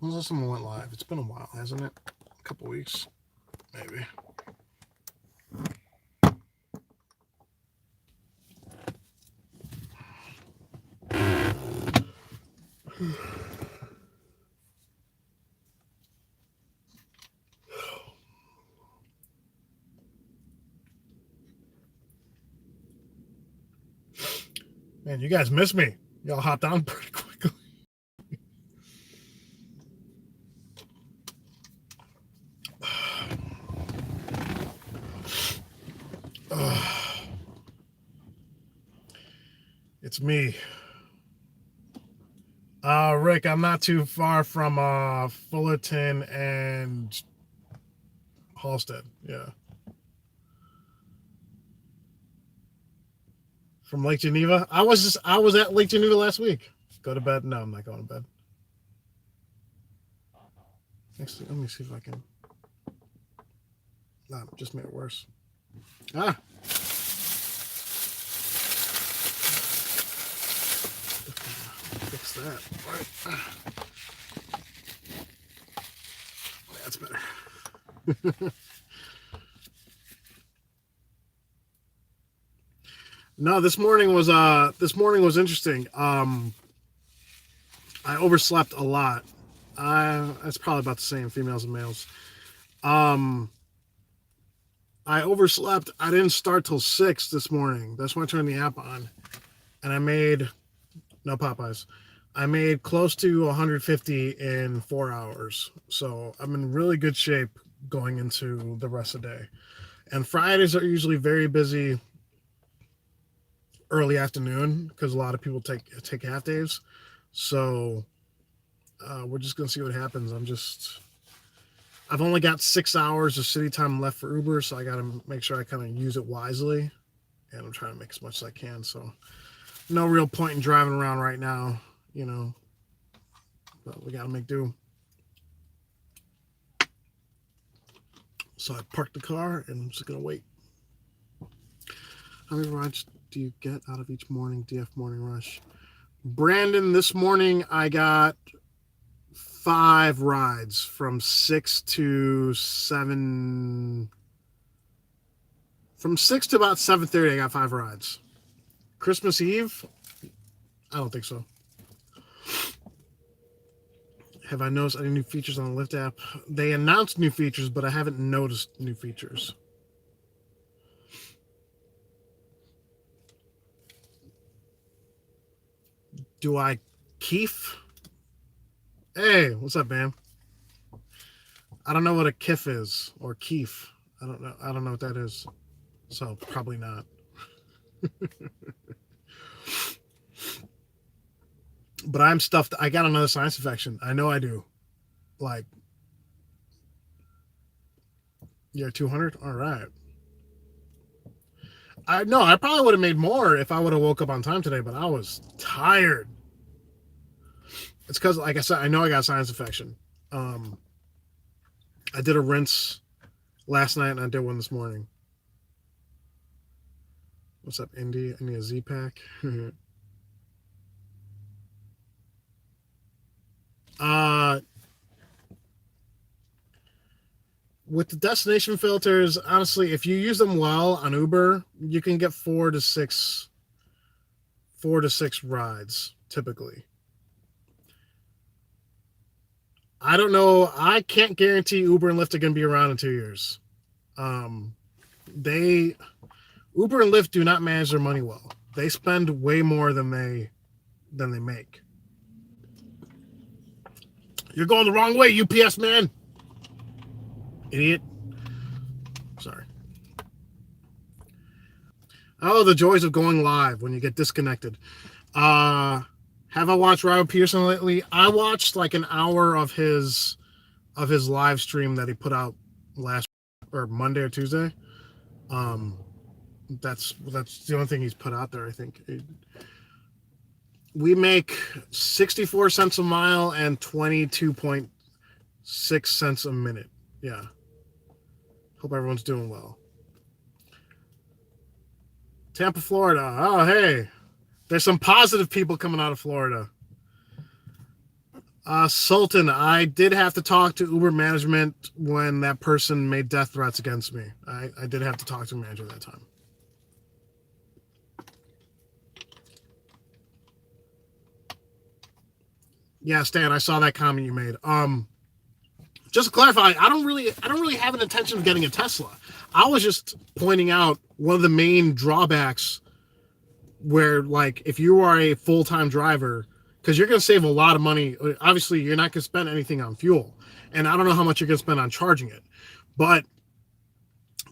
When's the last time I went live? It's been a while, hasn't it? A couple weeks, maybe. Man, you guys miss me. Y'all hopped on pretty quickly. It's me. Rick, I'm not too far from Fullerton and Halstead. Yeah. From Lake Geneva. I was at Lake Geneva last week. Go to bed? No, I'm not going to bed. Actually, let me see if I can. No, just made it worse. Fix that. Right. That's better. No, this morning was interesting. I overslept a lot. That's probably about the same, females and males. I overslept. I didn't start till 6 this morning. That's when I turned the app on, and I made no Popeyes. I made close to 150 in 4 hours. So I'm in really good shape going into the rest of the day. And Fridays are usually very busy early afternoon because a lot of people take half days. So we're just gonna see what happens. I've only got 6 hours of city time left for Uber, so I gotta make sure I kind of use it wisely, and I'm trying to make as much as I can. So no real point in driving around right now, but we gotta make do. So I parked the car and I'm just gonna wait. How many rides do you get out of each morning DF morning rush? Brandon, this morning I got 5 rides from 6 to 7. From 6 to about 7:30, I got 5 rides. Christmas Eve? I don't think so. Have I noticed any new features on the Lyft app? They announced new features, but I haven't noticed new features. Do I keef? Hey, what's up, man? I don't know what a kiff is or keef. I don't know what that is. So probably not. But I'm stuffed. I got another sinus infection. I know I do. Like, you're 200? All right. I probably would have made more if I would have woke up on time today, but I was tired. It's because, like I said, I know I got a sinus infection. I did a rinse last night and I did one this morning. What's up, Indy? I need a Z-Pack. With the destination filters, honestly, if you use them well on Uber, you can get 4 to 6 rides typically. I don't know. I can't guarantee Uber and Lyft are going to be around in 2 years. Uber and Lyft do not manage their money well. They spend way more than they make. You're going the wrong way, UPS man. Idiot. Sorry. Oh, the joys of going live when you get disconnected. Have I watched Robert Peterson lately? I watched like an hour of his live stream that he put out last or Monday or Tuesday. That's the only thing he's put out there, I think. We make 64 cents a mile and 22.6 cents a minute. Yeah. Hope everyone's doing well. Tampa, Florida. Oh, hey. There's some positive people coming out of Florida. Sultan, I did have to talk to Uber management when that person made death threats against me. I did have to talk to a manager that time. Yeah, Stan, I saw that comment you made. Just to clarify, I don't really have an intention of getting a Tesla. I was just pointing out one of the main drawbacks where, like, if you are a full-time driver, because you're going to save a lot of money. Obviously, you're not going to spend anything on fuel. And I don't know how much you're going to spend on charging it. But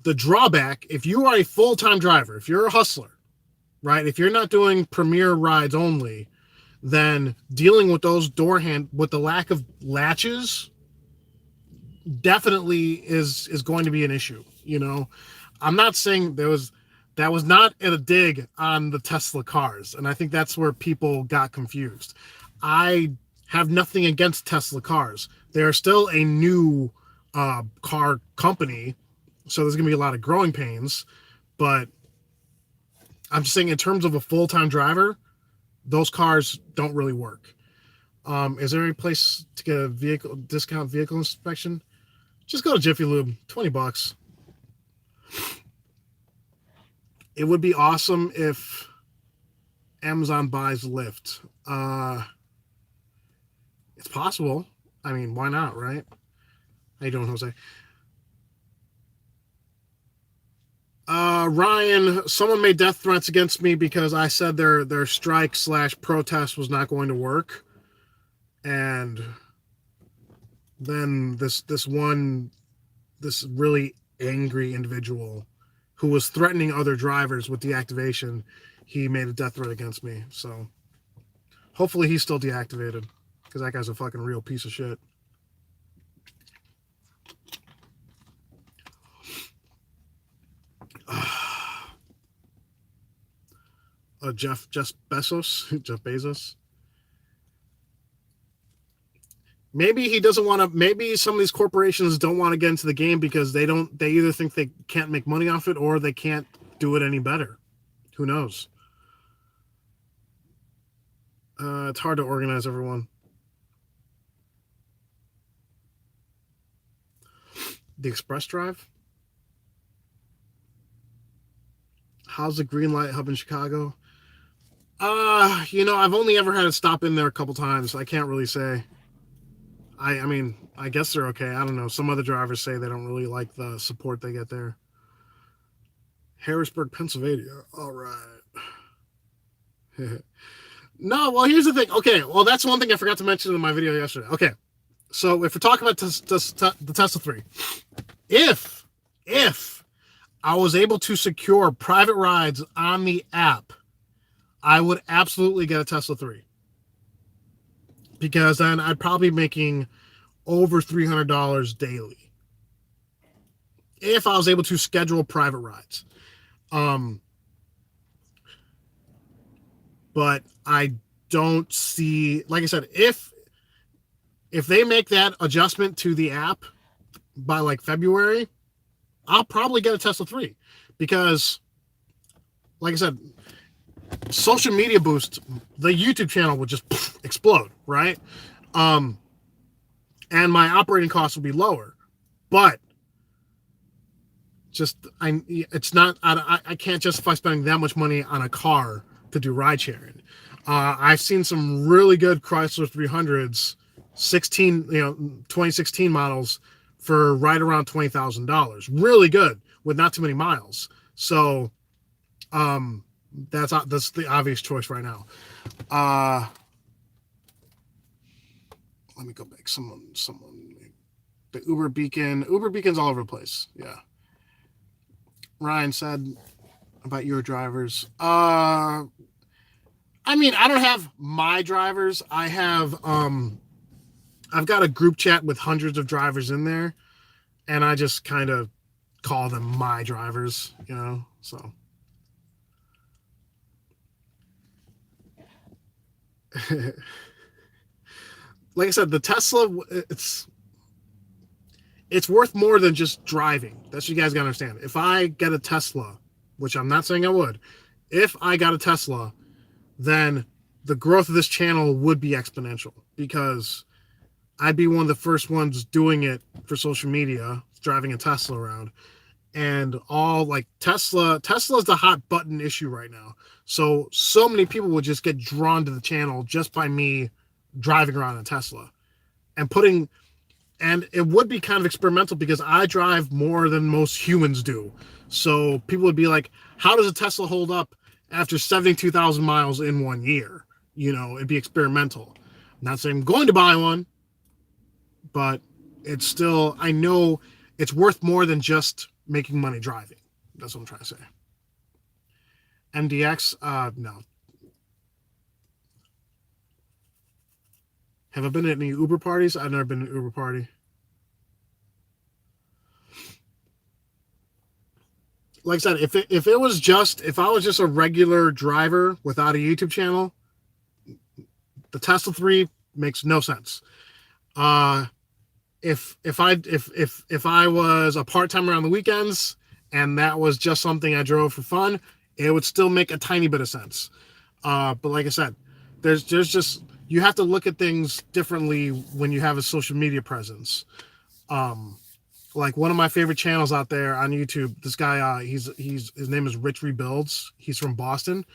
the drawback, if you are a full-time driver, if you're a hustler, right, if you're not doing premier rides only, then dealing with those with the lack of latches definitely is going to be an issue. You know, I'm not saying that was not a dig on the Tesla cars, and I think that's where people got confused. I have nothing against Tesla cars. They are still a new car company, so there's going to be a lot of growing pains, but I'm just saying in terms of a full-time driver, those cars don't really work. Is there any place to get a discount vehicle inspection? Just go to Jiffy Lube, $20. It would be awesome if Amazon buys Lyft. It's possible. I mean, why not, right? How you doing, Jose? Ryan, someone made death threats against me because I said their strike / protest was not going to work. And then this really angry individual who was threatening other drivers with deactivation, he made a death threat against me. So hopefully he's still deactivated, because that guy's a fucking real piece of shit. Jeff Bezos. Maybe he doesn't want to. Maybe some of these corporations don't want to get into the game because they either think they can't make money off it or they can't do it any better. Who knows? It's hard to organize everyone. The Express Drive. How's the Green Light Hub in Chicago? I've only ever had to stop in there a couple times. I can't really say. I mean, I guess they're okay. I don't know. Some other drivers say they don't really like the support they get there. Harrisburg, Pennsylvania. All right. No, well, here's the thing. Okay, well, that's one thing I forgot to mention in my video yesterday. Okay, so if we're talking about the Tesla 3, if I was able to secure private rides on the app, I would absolutely get a Tesla 3. Because then I'd probably be making over $300 daily if I was able to schedule private rides. But I don't see, like I said, if they make that adjustment to the app by like February, I'll probably get a Tesla 3, because like I said, social media boost, the YouTube channel would just explode, right? And my operating costs will be lower, but I can't justify spending that much money on a car to do ride sharing. I've seen some really good Chrysler 300s, 2016 models for right around $20,000. Really good with not too many miles. So, that's the obvious choice right now. Let me go back. Someone, the Uber beacon's all over the place. Yeah. Ryan said about your drivers. I mean, I don't have my drivers. I have, I've got a group chat with hundreds of drivers in there, and I just kind of call them my drivers, so. Like I said, the Tesla, it's worth more than just driving. That's what you guys gotta understand. If I get a Tesla, which I'm not saying I would, if I got a Tesla, then the growth of this channel would be exponential, because I'd be one of the first ones doing it for social media, driving a Tesla around. And all like Tesla's the hot button issue right now. So many people would just get drawn to the channel just by me driving around a Tesla and putting, and it would be kind of experimental because I drive more than most humans do. So people would be like, how does a Tesla hold up after 72,000 miles in 1 year? It'd be experimental. I'm not saying I'm going to buy one, but it's still, I know it's worth more than just making money driving. That's what I'm trying to say. MDX, no. Have I been at any Uber parties? I've never been to an Uber party. Like I said, if I was just a regular driver without a YouTube channel, the Tesla 3 makes no sense. If I was a part-timer on the weekends and that was just something I drove for fun, it would still make a tiny bit of sense. But like I said, there's just, you have to look at things differently when you have a social media presence. Like one of my favorite channels out there on YouTube, this guy, his name is Rich Rebuilds. He's from Boston.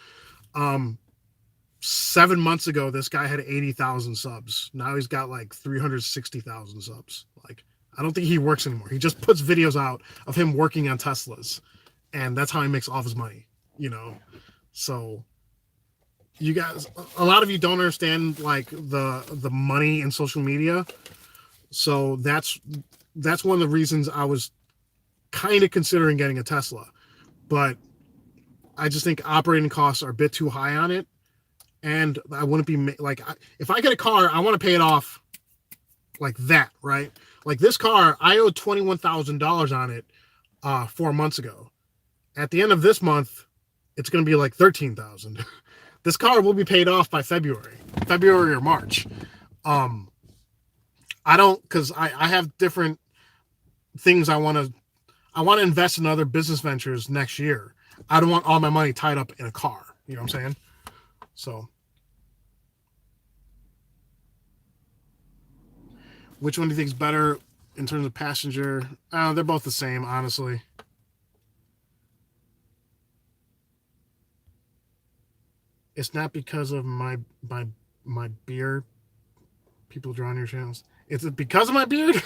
7 months ago, this guy had 80,000 subs. Now he's got like 360,000 subs. Like, I don't think he works anymore. He just puts videos out of him working on Teslas, and that's how he makes all of his money, So you guys, a lot of you don't understand like the money in social media. So that's one of the reasons I was kind of considering getting a Tesla, but I just think operating costs are a bit too high on it. And I wouldn't be like, if I get a car, I want to pay it off like that, right? Like this car, I owed $21,000 on it 4 months ago. At the end of this month, it's going to be like $13,000. This car will be paid off by February or March. Because I have different things I want to invest in other business ventures next year. I don't want all my money tied up in a car. You know what I'm saying? So, which one do you think is better in terms of passenger? They're both the same, honestly. It's not because of my beard. People draw on your channels. Is it because of my beard,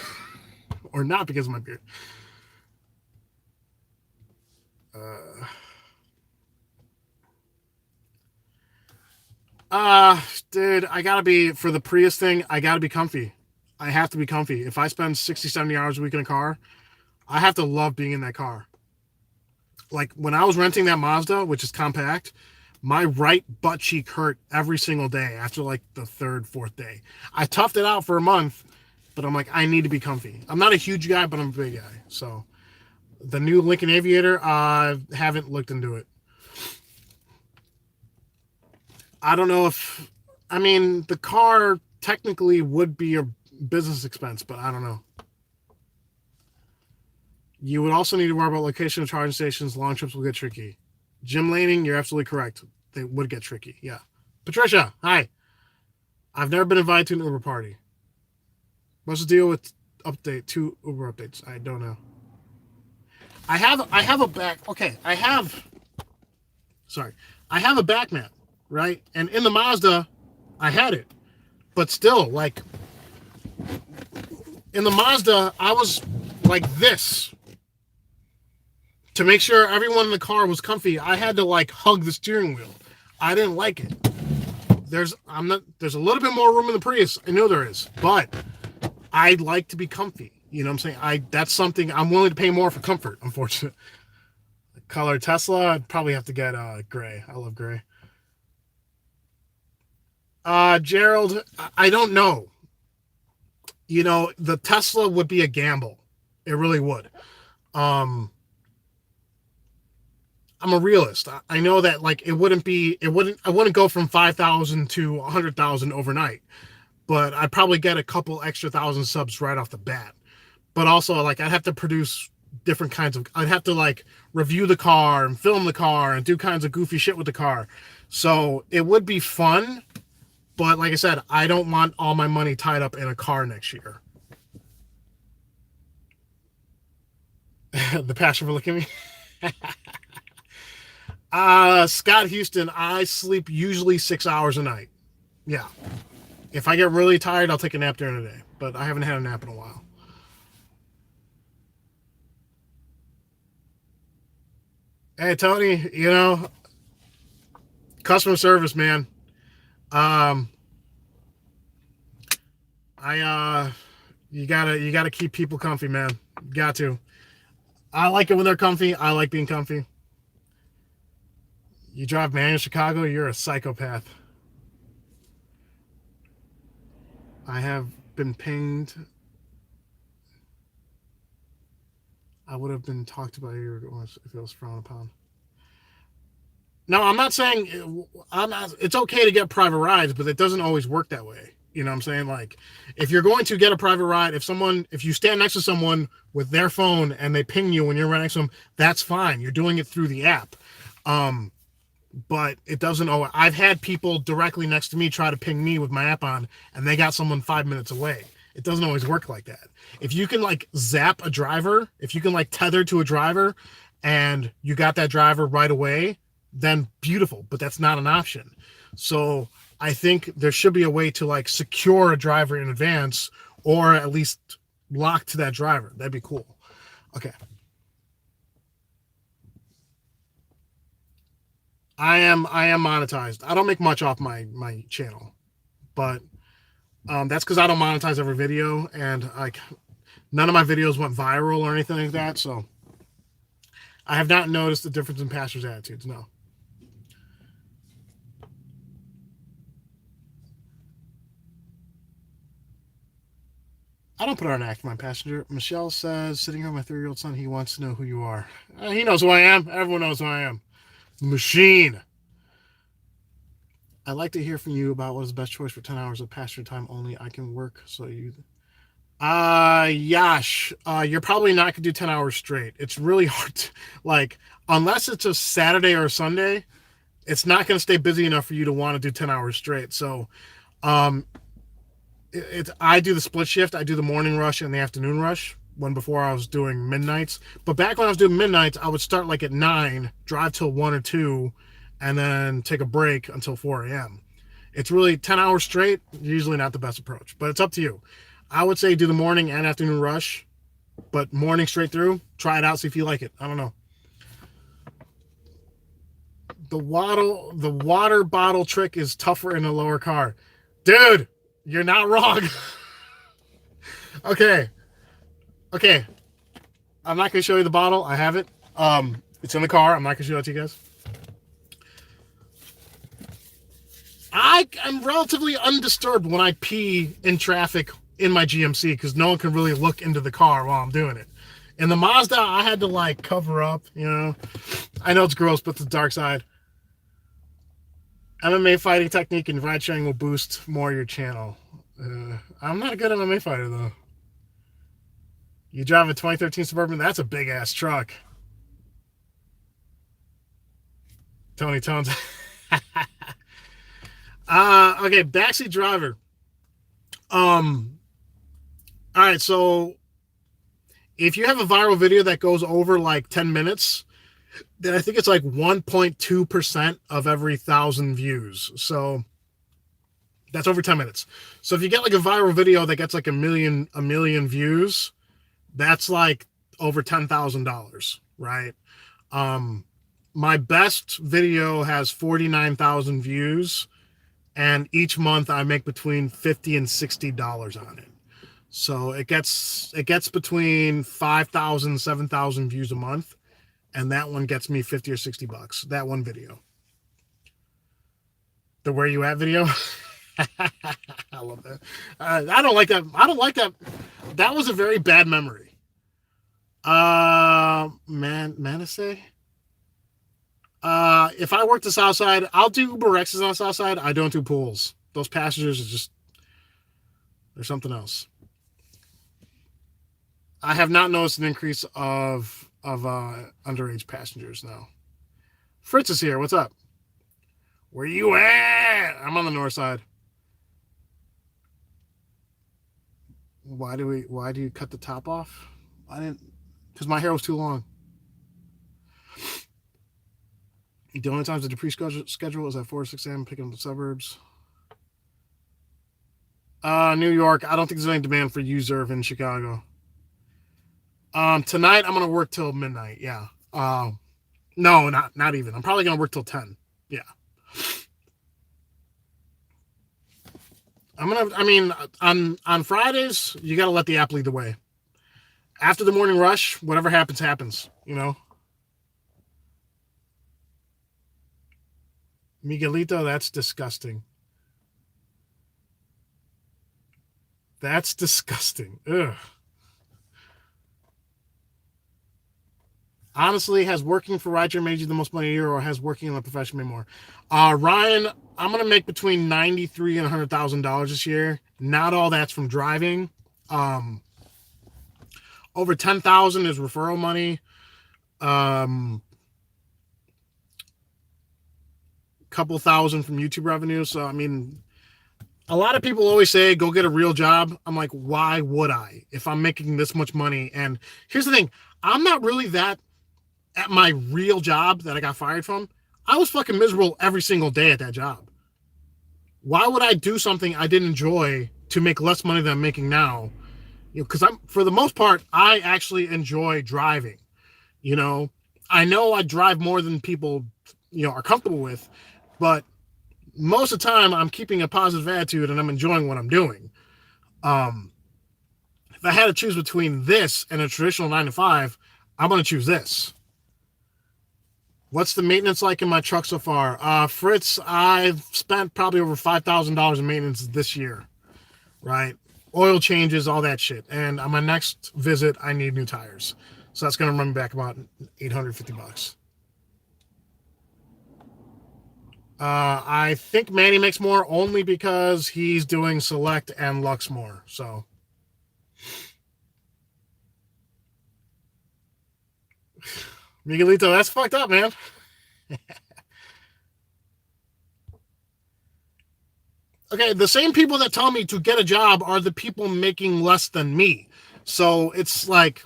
or not because of my beard? Dude, I gotta be, for the Prius thing, I gotta be comfy. I have to be comfy. If I spend 60, 70 hours a week in a car, I have to love being in that car. Like when I was renting that Mazda, which is compact, my right butt cheek hurt every single day after like the third, fourth day. I toughed it out for a month, but I'm like, I need to be comfy. I'm not a huge guy, but I'm a big guy. So the new Lincoln Aviator, I haven't looked into it. I don't know if, I mean, the car technically would be a business expense, but I don't know. You would also need to worry about location of charging stations. Long trips will get tricky. Gym laning, you're absolutely correct. They would get tricky. Yeah. Patricia, hi. I've never been invited to an Uber party. What's the deal with two Uber updates? I don't know. I have a back. Okay, I have a back mat, right? And in the Mazda, I had it. But still, like, in the Mazda, I was like this. To make sure everyone in the car was comfy, I had to like hug the steering wheel. I didn't like it. There's a little bit more room in the Prius. I know there is, but I'd like to be comfy. You know what I'm saying? That's something I'm willing to pay more for comfort, unfortunately. Color Tesla, I'd probably have to get gray. I love gray. Gerald, I don't know. The Tesla would be a gamble. It really would. I'm a realist. I know that like I wouldn't go from 5,000 to 100,000 overnight, but I'd probably get a couple extra thousand subs right off the bat. But also like I'd have to produce different kinds of, I'd have to like review the car and film the car and do kinds of goofy shit with the car. So it would be fun, But like I said, I don't want all my money tied up in a car next year. The passion for looking at me. Scott Houston, I sleep usually 6 hours a night. Yeah. If I get really tired, I'll take a nap during the day. But I haven't had a nap in a while. Hey, Tony, customer service, man. Um, you gotta keep people comfy, man. Got to. I like it when they're comfy. I like being comfy. You drive man in Chicago, you're a psychopath. I have been pinged. I would have been talked about here if it was frowned upon. No, I'm not saying it's okay to get private rides, but it doesn't always work that way. You know what I'm saying? Like, if you're going to get a private ride, if you stand next to someone with their phone and they ping you when you're right next to them, that's fine. You're doing it through the app. But it doesn't always. I've had people directly next to me try to ping me with my app on, and they got someone 5 minutes away. It doesn't always work like that. If you can like zap a driver, if you can like tether to a driver and you got that driver right away, then beautiful, but that's not an option. So I think there should be a way to like secure a driver in advance, or at least lock to that driver. That'd be cool. Okay. I am monetized. I don't make much off my channel, but that's because I don't monetize every video, and like none of my videos went viral or anything like that. So I have not noticed the difference in pastors' attitudes. No. I don't put on an act, my passenger. Michelle says, sitting here with my 3-year-old son, he wants to know who you are. He knows who I am. Everyone knows who I am. Machine. I'd like to hear from you about what is the best choice for 10 hours of pasture time only. I can work, so you... Yash, you're probably not going to do 10 hours straight. It's really hard to, like, unless it's a Saturday or a Sunday, it's not going to stay busy enough for you to want to do 10 hours straight. So, I do the split shift. I do the morning rush and the afternoon rush. When before I was doing midnights. But back when I was doing midnights, I would start like at 9, drive till 1 or 2, and then take a break until 4 a.m. It's really 10 hours straight, usually not the best approach, but it's up to you. I would say do the morning and afternoon rush, but morning straight through, try it out, see if you like it. I don't know. The water bottle trick is tougher in a lower car. Dude, you're not wrong. Okay. I'm not going to show you the bottle. I have it. It's in the car. I'm not going to show it to you guys. I am relatively undisturbed when I pee in traffic in my GMC because no one can really look into the car while I'm doing it. In the Mazda, I had to like cover up, I know it's gross, but it's the dark side. MMA fighting technique and ride sharing will boost more your channel. I'm not a good MMA fighter, though. You drive a 2013 Suburban? That's a big-ass truck. Tony Tones. Okay, backseat driver. All right, so if you have a viral video that goes over like 10 minutes, then I think it's like 1.2% of every 1,000 views. So that's over 10 minutes. So if you get like a viral video that gets like a million views, that's like over $10,000, right? My best video has 49,000 views, and each month I make between $50 and $60 on it. So it gets between 5,000, 7,000 views a month, and that one gets me 50 or 60 bucks. That one video. The where you at video. I love that. I don't like that. That was a very bad memory. Manasay. If I work the South Side, I'll do Uber X's on the South Side. I don't do pools. Those passengers are just, they're something else. I have not noticed an increase of underage passengers now. Fritz is here. What's up? Where you at? I'm on the north side. Why do you cut the top off? I didn't, because my hair was too long. The only times the Dupree schedule is at 4 or 6 a.m. picking up the suburbs. New York. I don't think there's any demand for U-Zerv in Chicago. Tonight I'm gonna work till midnight. Yeah. No, not even. I'm probably gonna work till 10. Yeah. I mean, on Fridays you gotta let the app lead the way. After the morning rush, whatever happens, happens. You know. Miguelito, that's disgusting. That's disgusting. Ugh. Honestly, has working for rideshare made you the most money a year, or has working in the profession made more? Ryan, I'm gonna make between $93,000 and $100,000 this year. Not all that's from driving. Over 10,000 is referral money. Couple thousand from YouTube revenue. So I mean, a lot of people always say go get a real job. I'm like, why would I if I'm making this much money? And here's the thing, I'm not really that at my real job that I got fired from. I was fucking miserable every single day at that job. Why would I do something I didn't enjoy to make less money than I'm making now? You know, because for the most part, I actually enjoy driving. You know I drive more than people, are comfortable with, but most of the time I'm keeping a positive attitude and I'm enjoying what I'm doing. If I had to choose between this and a traditional 9 to 5, I'm going to choose this. What's the maintenance like in my truck so far? Fritz, I've spent probably over $5,000 in maintenance this year, right? Oil changes, all that shit. And on my next visit, I need new tires. So that's going to run me back about $850. I think Manny makes more only because he's doing Select and Lux more. So Miguelito, that's fucked up, man. Okay, the same people that tell me to get a job are the people making less than me. So it's like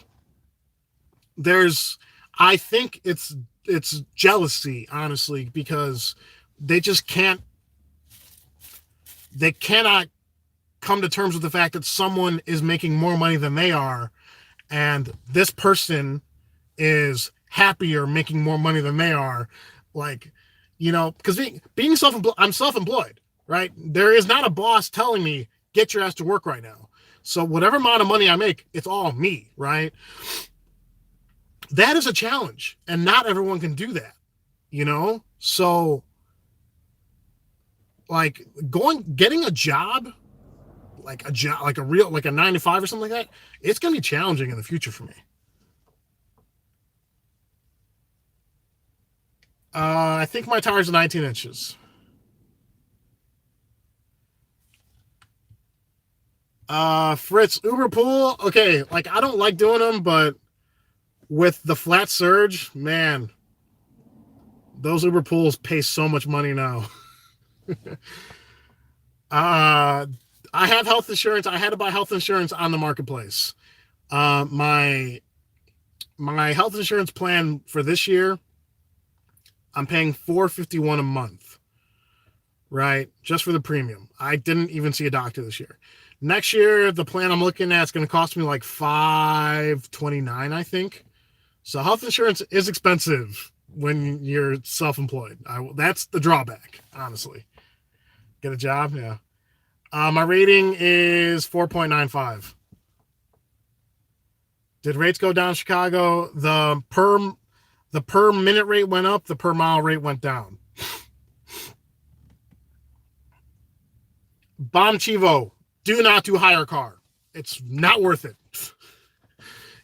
I think it's jealousy, honestly, because they just they cannot come to terms with the fact that someone is making more money than they are, and this person is happier making more money than they are. Like, because being self-employed, I'm self-employed, right? There is not a boss telling me, get your ass to work right now. So whatever amount of money I make, it's all me, right? That is a challenge, and not everyone can do that, So, like, getting a job, like a real, like a 9 to 5 or something like that, it's going to be challenging in the future for me. I think my tires are 19 inches. Fritz, Uber pool. Okay, like, I don't like doing them, but with the flat surge, man, those Uber pools pay so much money now. I have health insurance. I had to buy health insurance on the marketplace. My health insurance plan for this year, I'm paying $451 a month, right? Just for the premium. I didn't even see a doctor this year. Next year, the plan I'm looking at is going to cost me like $529, I think. So health insurance is expensive when you're self-employed. That's the drawback, honestly. Get a job, yeah. My rating is 4.95. Did rates go down in Chicago? The per minute rate went up. The per mile rate went down. Bomb Chivo, do not do hire car. It's not worth it.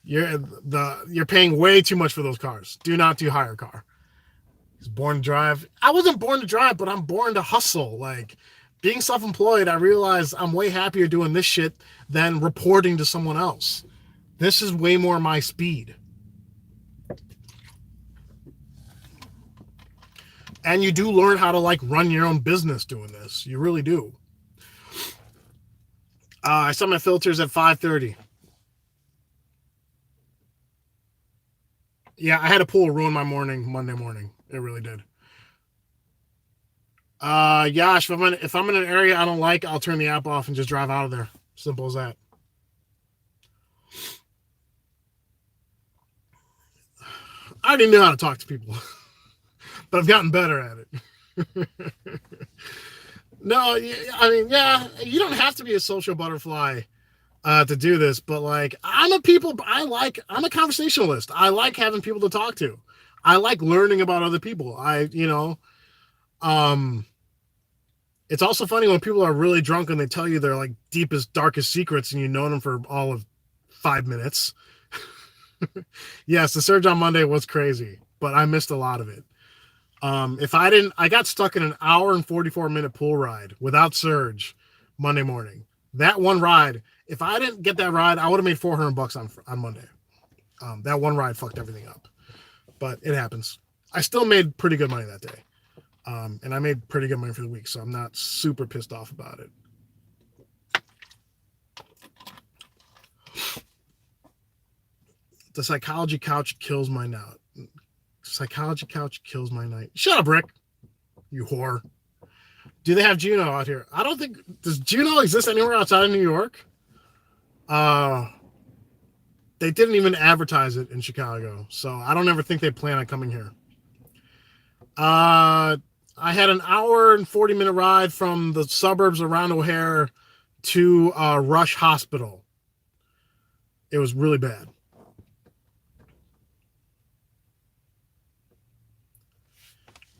You're paying way too much for those cars. Do not do hire car. He's born to drive. I wasn't born to drive, but I'm born to hustle. Like, being self-employed, I realized I'm way happier doing this shit than reporting to someone else. This is way more my speed. And you do learn how to, like, run your own business doing this. You really do. I saw my filters at 5:30. Yeah, I had a pool ruin my morning Monday morning. It really did. Yash, if I'm in an area I don't like, I'll turn the app off and just drive out of there. Simple as that. I already knew how to talk to people, but I've gotten better at it. No, I mean, yeah, you don't have to be a social butterfly to do this, but like, I'm a conversationalist. I like having people to talk to. I like learning about other people. Um, it's also funny when people are really drunk and they tell you their like deepest, darkest secrets, and you know them for all of 5 minutes. Yes, the surge on Monday was crazy, but I missed a lot of it. If I didn't, I got stuck in an hour and 44-minute pool ride without surge Monday morning. That one ride, if I didn't get that ride, I would have made $400 on Monday. That one ride fucked everything up, but it happens. I still made pretty good money that day. And I made pretty good money for the week, so I'm not super pissed off about it. The psychology couch kills my night. Psychology couch kills my night. Shut up, Rick. You whore. Do they have Juno out here? I don't think. Does Juno exist anywhere outside of New York? They didn't even advertise it in Chicago, so I don't ever think they plan on coming here. I had an hour and 40-minute ride from the suburbs around O'Hare to Rush Hospital. It was really bad.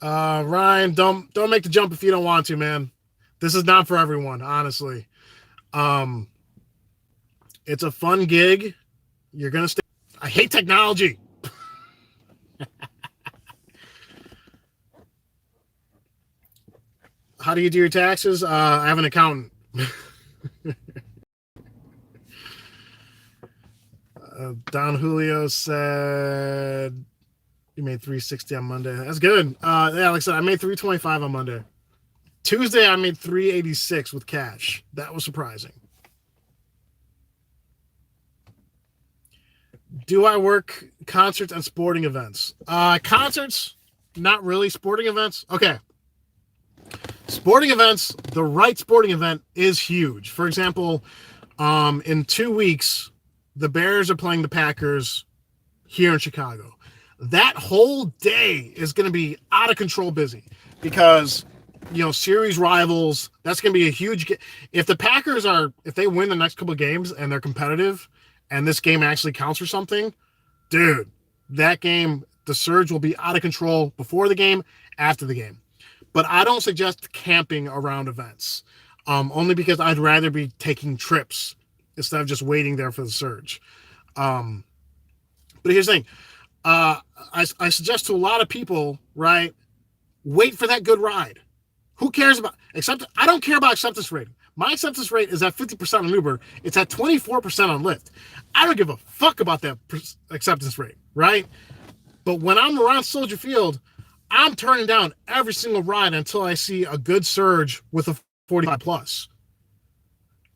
Ryan, don't make the jump if you don't want to, man. This is not for everyone, honestly. It's a fun gig. You're gonna stay. I hate technology. How do you do your taxes? I have an accountant. Don Julio said you made 360 on Monday. That's good. Yeah, like I said, I made 325 on Monday. Tuesday, I made 386 with cash. That was surprising. Do I work concerts and sporting events? Concerts, not really. Sporting events, okay. Sporting events, the right sporting event is huge. For example, in 2 weeks, the Bears are playing the Packers here in Chicago. That whole day is going to be out of control busy because, series rivals, that's going to be a huge. If the Packers if they win the next couple of games and they're competitive and this game actually counts for something, dude, that game, the surge will be out of control before the game, after the game. But I don't suggest camping around events, only because I'd rather be taking trips instead of just waiting there for the surge. But here's the thing. I suggest to a lot of people, right, wait for that good ride. Who cares about I don't care about acceptance rating. My acceptance rate is at 50% on Uber. It's at 24% on Lyft. I don't give a fuck about that acceptance rate, right? But when I'm around Soldier Field, I'm turning down every single ride until I see a good surge with a 45 plus.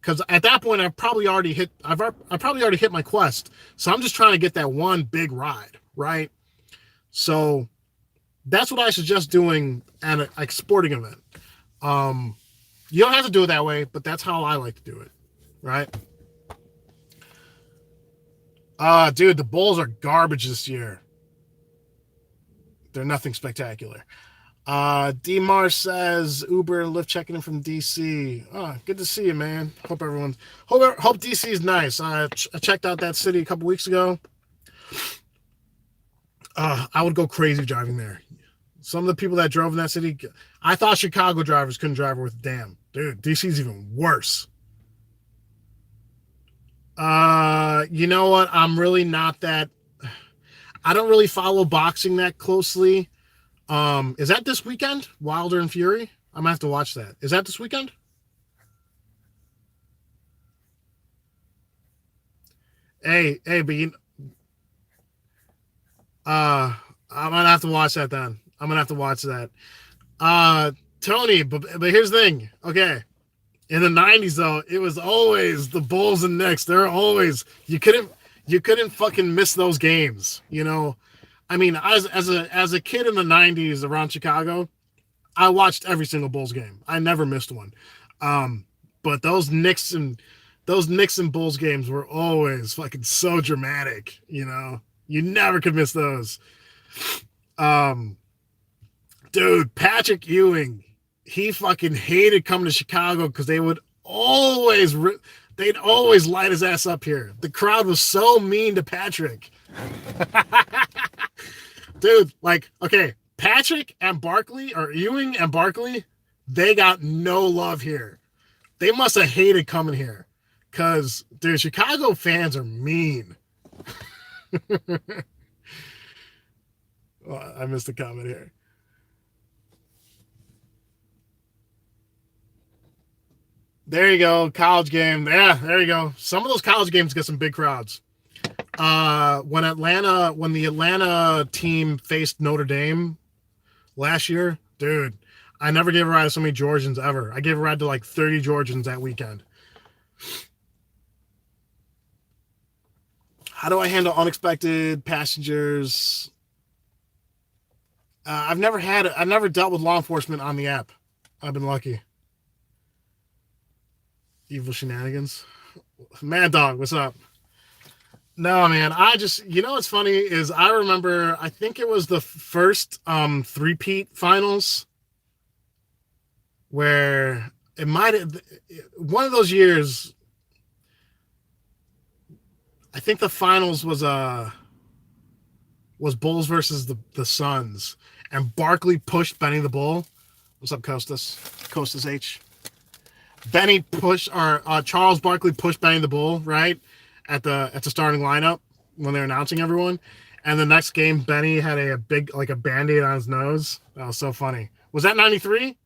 Because at that point, I've probably already hit my quest. So I'm just trying to get that one big ride, right? So that's what I suggest doing at a sporting event. You don't have to do it that way, but that's how I like to do it, right? Dude, the Bulls are garbage this year. They're nothing spectacular. D-Mar says Uber and Lyft checking in from DC. Oh, good to see you, man. Hope DC is nice. I checked out that city a couple weeks ago. I would go crazy driving there. Some of the people that drove in that city, I thought Chicago drivers couldn't drive worth a damn. Dude, DC's even worse. You know what? I'm really not that. I don't really follow boxing that closely. Is that this weekend? Wilder and Fury? I'm gonna have to watch that. Is that this weekend? Hey, but I'm gonna have to watch that then. I'm gonna have to watch that. Tony, but here's the thing. Okay. In the 90s though, it was always the Bulls and Knicks. They're always you couldn't fucking miss those games, you know. I mean, as a kid in the 90s around Chicago, I watched every single Bulls game. I never missed one. But those Knicks and Bulls games were always fucking so dramatic, you know. You never could miss those. Um, Dude, Patrick Ewing, he fucking hated coming to Chicago because they'd always light his ass up here. The crowd was so mean to Patrick. Dude, like, okay, Patrick and Barkley, or Ewing and Barkley, they got no love here. They must have hated coming here. Because, dude, Chicago fans are mean. Oh, I missed a comment here. There you go. College game. Yeah, there you go. Some of those college games get some big crowds. When the Atlanta team faced Notre Dame last year, dude, I never gave a ride to so many Georgians ever. I gave a ride to like 30 Georgians that weekend. How do I handle unexpected passengers? I've never dealt with law enforcement on the app. I've been lucky. Evil shenanigans. Mad Dog, what's up? No, man. What's funny is I remember, I think it was the first three-peat finals where it might have, one of those years, I think the finals was Bulls versus the Suns, and Barkley pushed Benny the Bull. What's up, Costas? Costas H. Benny pushed, or Charles Barkley pushed Benny the Bull, right, at the starting lineup when they're announcing everyone. And the next game, Benny had a big, like, a Band-Aid on his nose. That was so funny. Was that 93?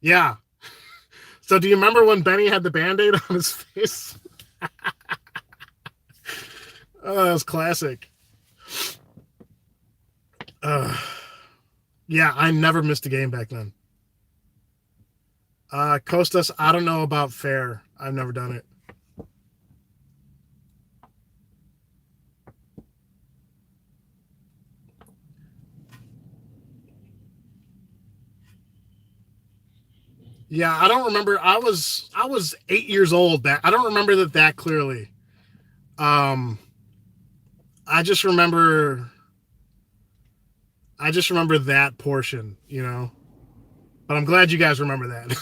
Yeah. So do you remember when Benny had the Band-Aid on his face? Oh, that was classic. Yeah, I never missed a game back then. Costas, I don't know about fair. I've never done it. Yeah, I don't remember. I was 8 years old. I don't remember that clearly. Um, I just remember I just remember that portion, you know. But I'm glad you guys remember that.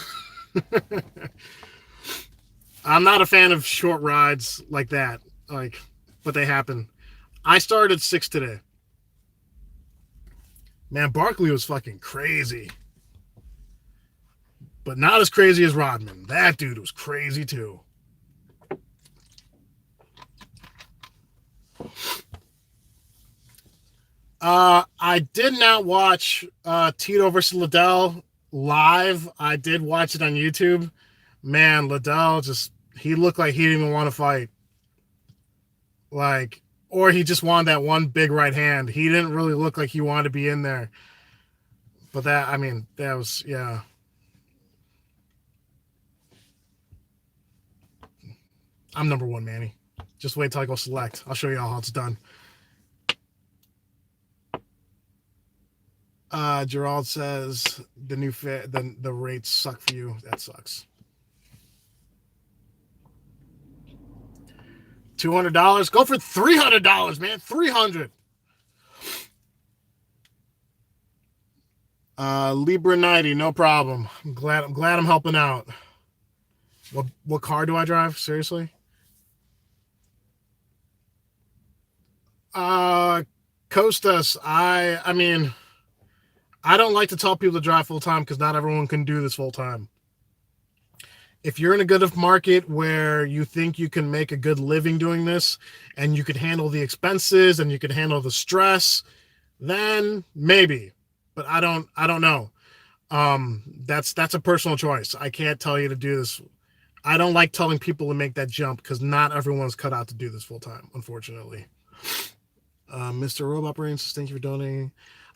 I'm not a fan of short rides like that. Like, but they happen. I started at 6 today. Man, Barkley was fucking crazy. But not as crazy as Rodman. That dude was crazy too. I did not watch Tito versus Liddell live. I did watch it on YouTube. Man, Liddell he looked like he didn't even want to fight. Like, or he just wanted that one big right hand. He didn't really look like he wanted to be in there. But that was, yeah. I'm number one, Manny. Just wait till I go select. I'll show you all how it's done. Gerald says the rates suck for you. That sucks. $200. Go for $300, man. $300. Libra 90, no problem. I'm glad I'm helping out. What car do I drive? Seriously? Costas, I mean, I don't like to tell people to drive full time because not everyone can do this full time. If you're in a good enough market where you think you can make a good living doing this and you could handle the expenses and you could handle the stress, then maybe. But I don't know. That's a personal choice. I can't tell you to do this. I don't like telling people to make that jump because not everyone's cut out to do this full time, unfortunately. Mr. Robot Brains, thank you for donating.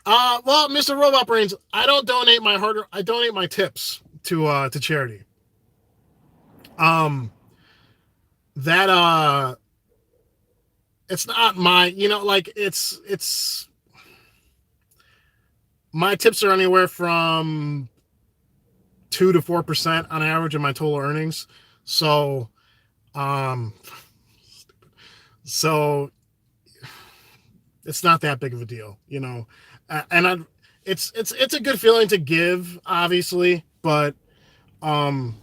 Well, Mr. Robot Brains, I don't donate I donate my tips to charity. Um, that it's not my, like it's my tips are anywhere from 2 to 4% on average of my total earnings. So, um, so it's not that big of a deal, and it's a good feeling to give, obviously, but um,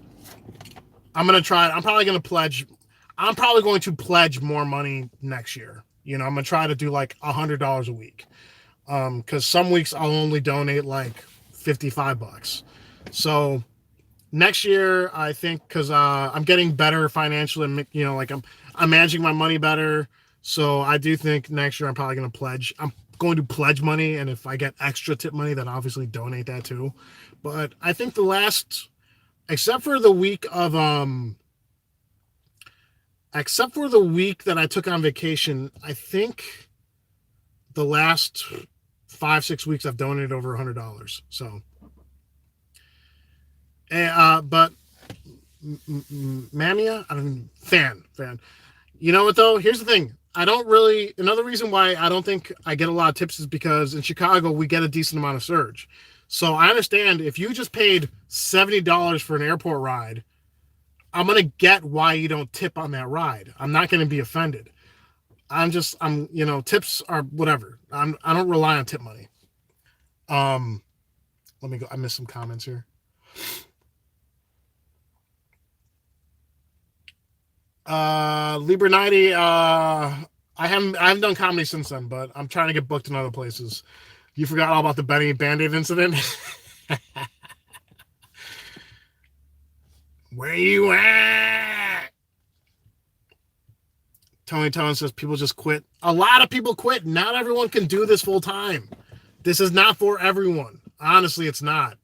I'm probably gonna pledge. I'm probably going to pledge more money next year. I'm gonna try to do like $100 a week. Because some weeks I'll only donate like $55. So next year, I think, because I'm getting better financially, and like I'm managing my money better. So I do think next year I'm probably going to pledge. I'm going to pledge money, and if I get extra tip money, then obviously donate that too. But I think except for the week of except for the week that I took on vacation, I think the last 5-6 weeks I've donated over $100. So, but Mamia, I don't fan. You know what though? Here's the thing. I don't really. Another reason why I don't think I get a lot of tips is because in Chicago we get a decent amount of surge. So I understand if you just paid $70 for an airport ride, I'm gonna get why you don't tip on that ride. I'm not gonna be offended. Tips are whatever. I don't rely on tip money. Um, Let me go. I missed some comments here. Libra 90. I haven't done comedy since then, but I'm trying to get booked in other places. You forgot all about the Benny Band-Aid incident? Where you at? Tony Tone says people just quit. A lot of people quit. Not everyone can do this full time. This is not for everyone. Honestly, it's not.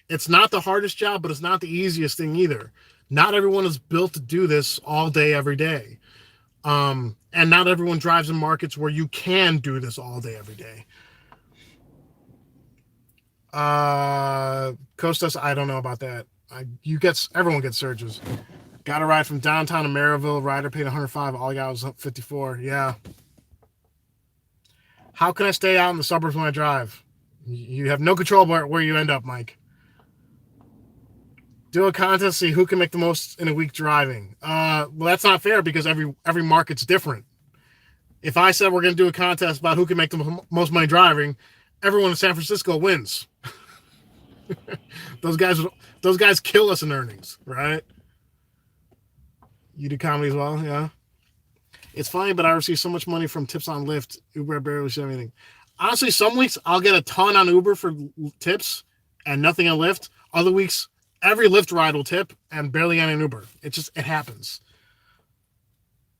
It's not the hardest job, but it's not the easiest thing either. Not everyone is built to do this all day, every day. And not everyone drives in markets where you can do this all day, every day. Costas, I don't know about that. Everyone gets surges. Got a ride from downtown to Maryville. Rider paid $105. All I got was $54. Yeah. How can I stay out in the suburbs when I drive? You have no control where you end up, Mike. Do a contest, see who can make the most in a week driving. Well, that's not fair because every market's different. If I said we're going to do a contest about who can make the most money driving, everyone in San Francisco wins. Those guys kill us in earnings, right? You do comedy as well, yeah. It's funny, but I receive so much money from tips on Lyft. Uber barely shows anything. Honestly, some weeks I'll get a ton on Uber for tips and nothing on Lyft. Other weeks, every Lyft ride will tip and barely any Uber. It happens.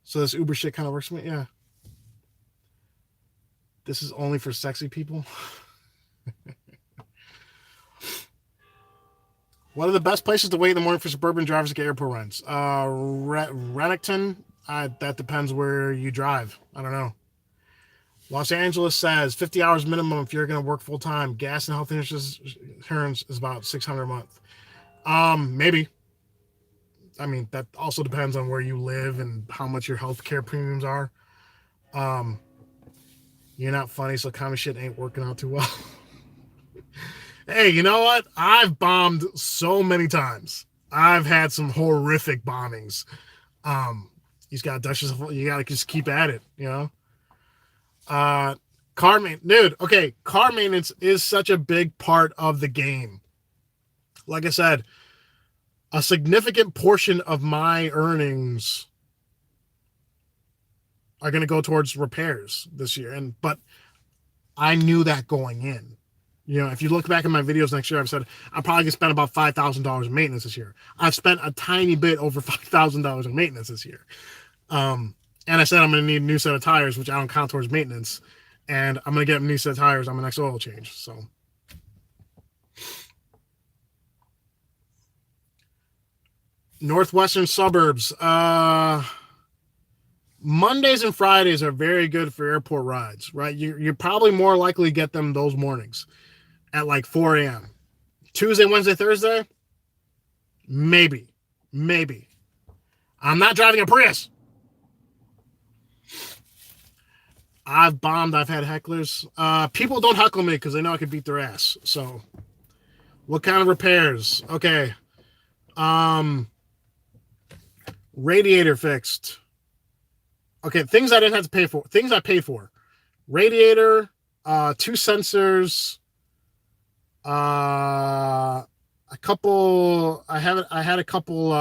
So this Uber shit kind of works for me, yeah. This is only for sexy people. What are the best places to wait in the morning for suburban drivers to get airport runs? Renington. That depends where you drive. I don't know. Los Angeles says 50 hours minimum if you're going to work full time. Gas and health insurance is about $600 a month. Maybe. I mean, that also depends on where you live and how much your health care premiums are. You're not funny, so comedy shit ain't working out too well. Hey, you know what? I've bombed so many times. I've had some horrific bombings. You just gotta dust yourself. You gotta just keep at it, Car maintenance, dude. Okay, car maintenance is such a big part of the game. Like I said, a significant portion of my earnings are going to go towards repairs this year, but I knew that going in. If you look back at my videos next year, I've said I'm probably going to spend about $5,000 in maintenance this year. I've spent a tiny bit over $5,000 in maintenance this year. And I said I'm going to need a new set of tires, which I don't count towards maintenance. And I'm going to get a new set of tires on my next oil change. So northwestern suburbs. Mondays and Fridays are very good for airport rides, right? You're probably more likely to get them those mornings at like 4 a.m. Tuesday, Wednesday, Thursday, maybe. I'm not driving a Prius. I've bombed. I've had hecklers. People don't heckle me because they know I could beat their ass. So, what kind of repairs? Okay. Radiator fixed. Okay, things I didn't have to pay for. Things I paid for. Radiator, 2 sensors, a couple. I had a couple.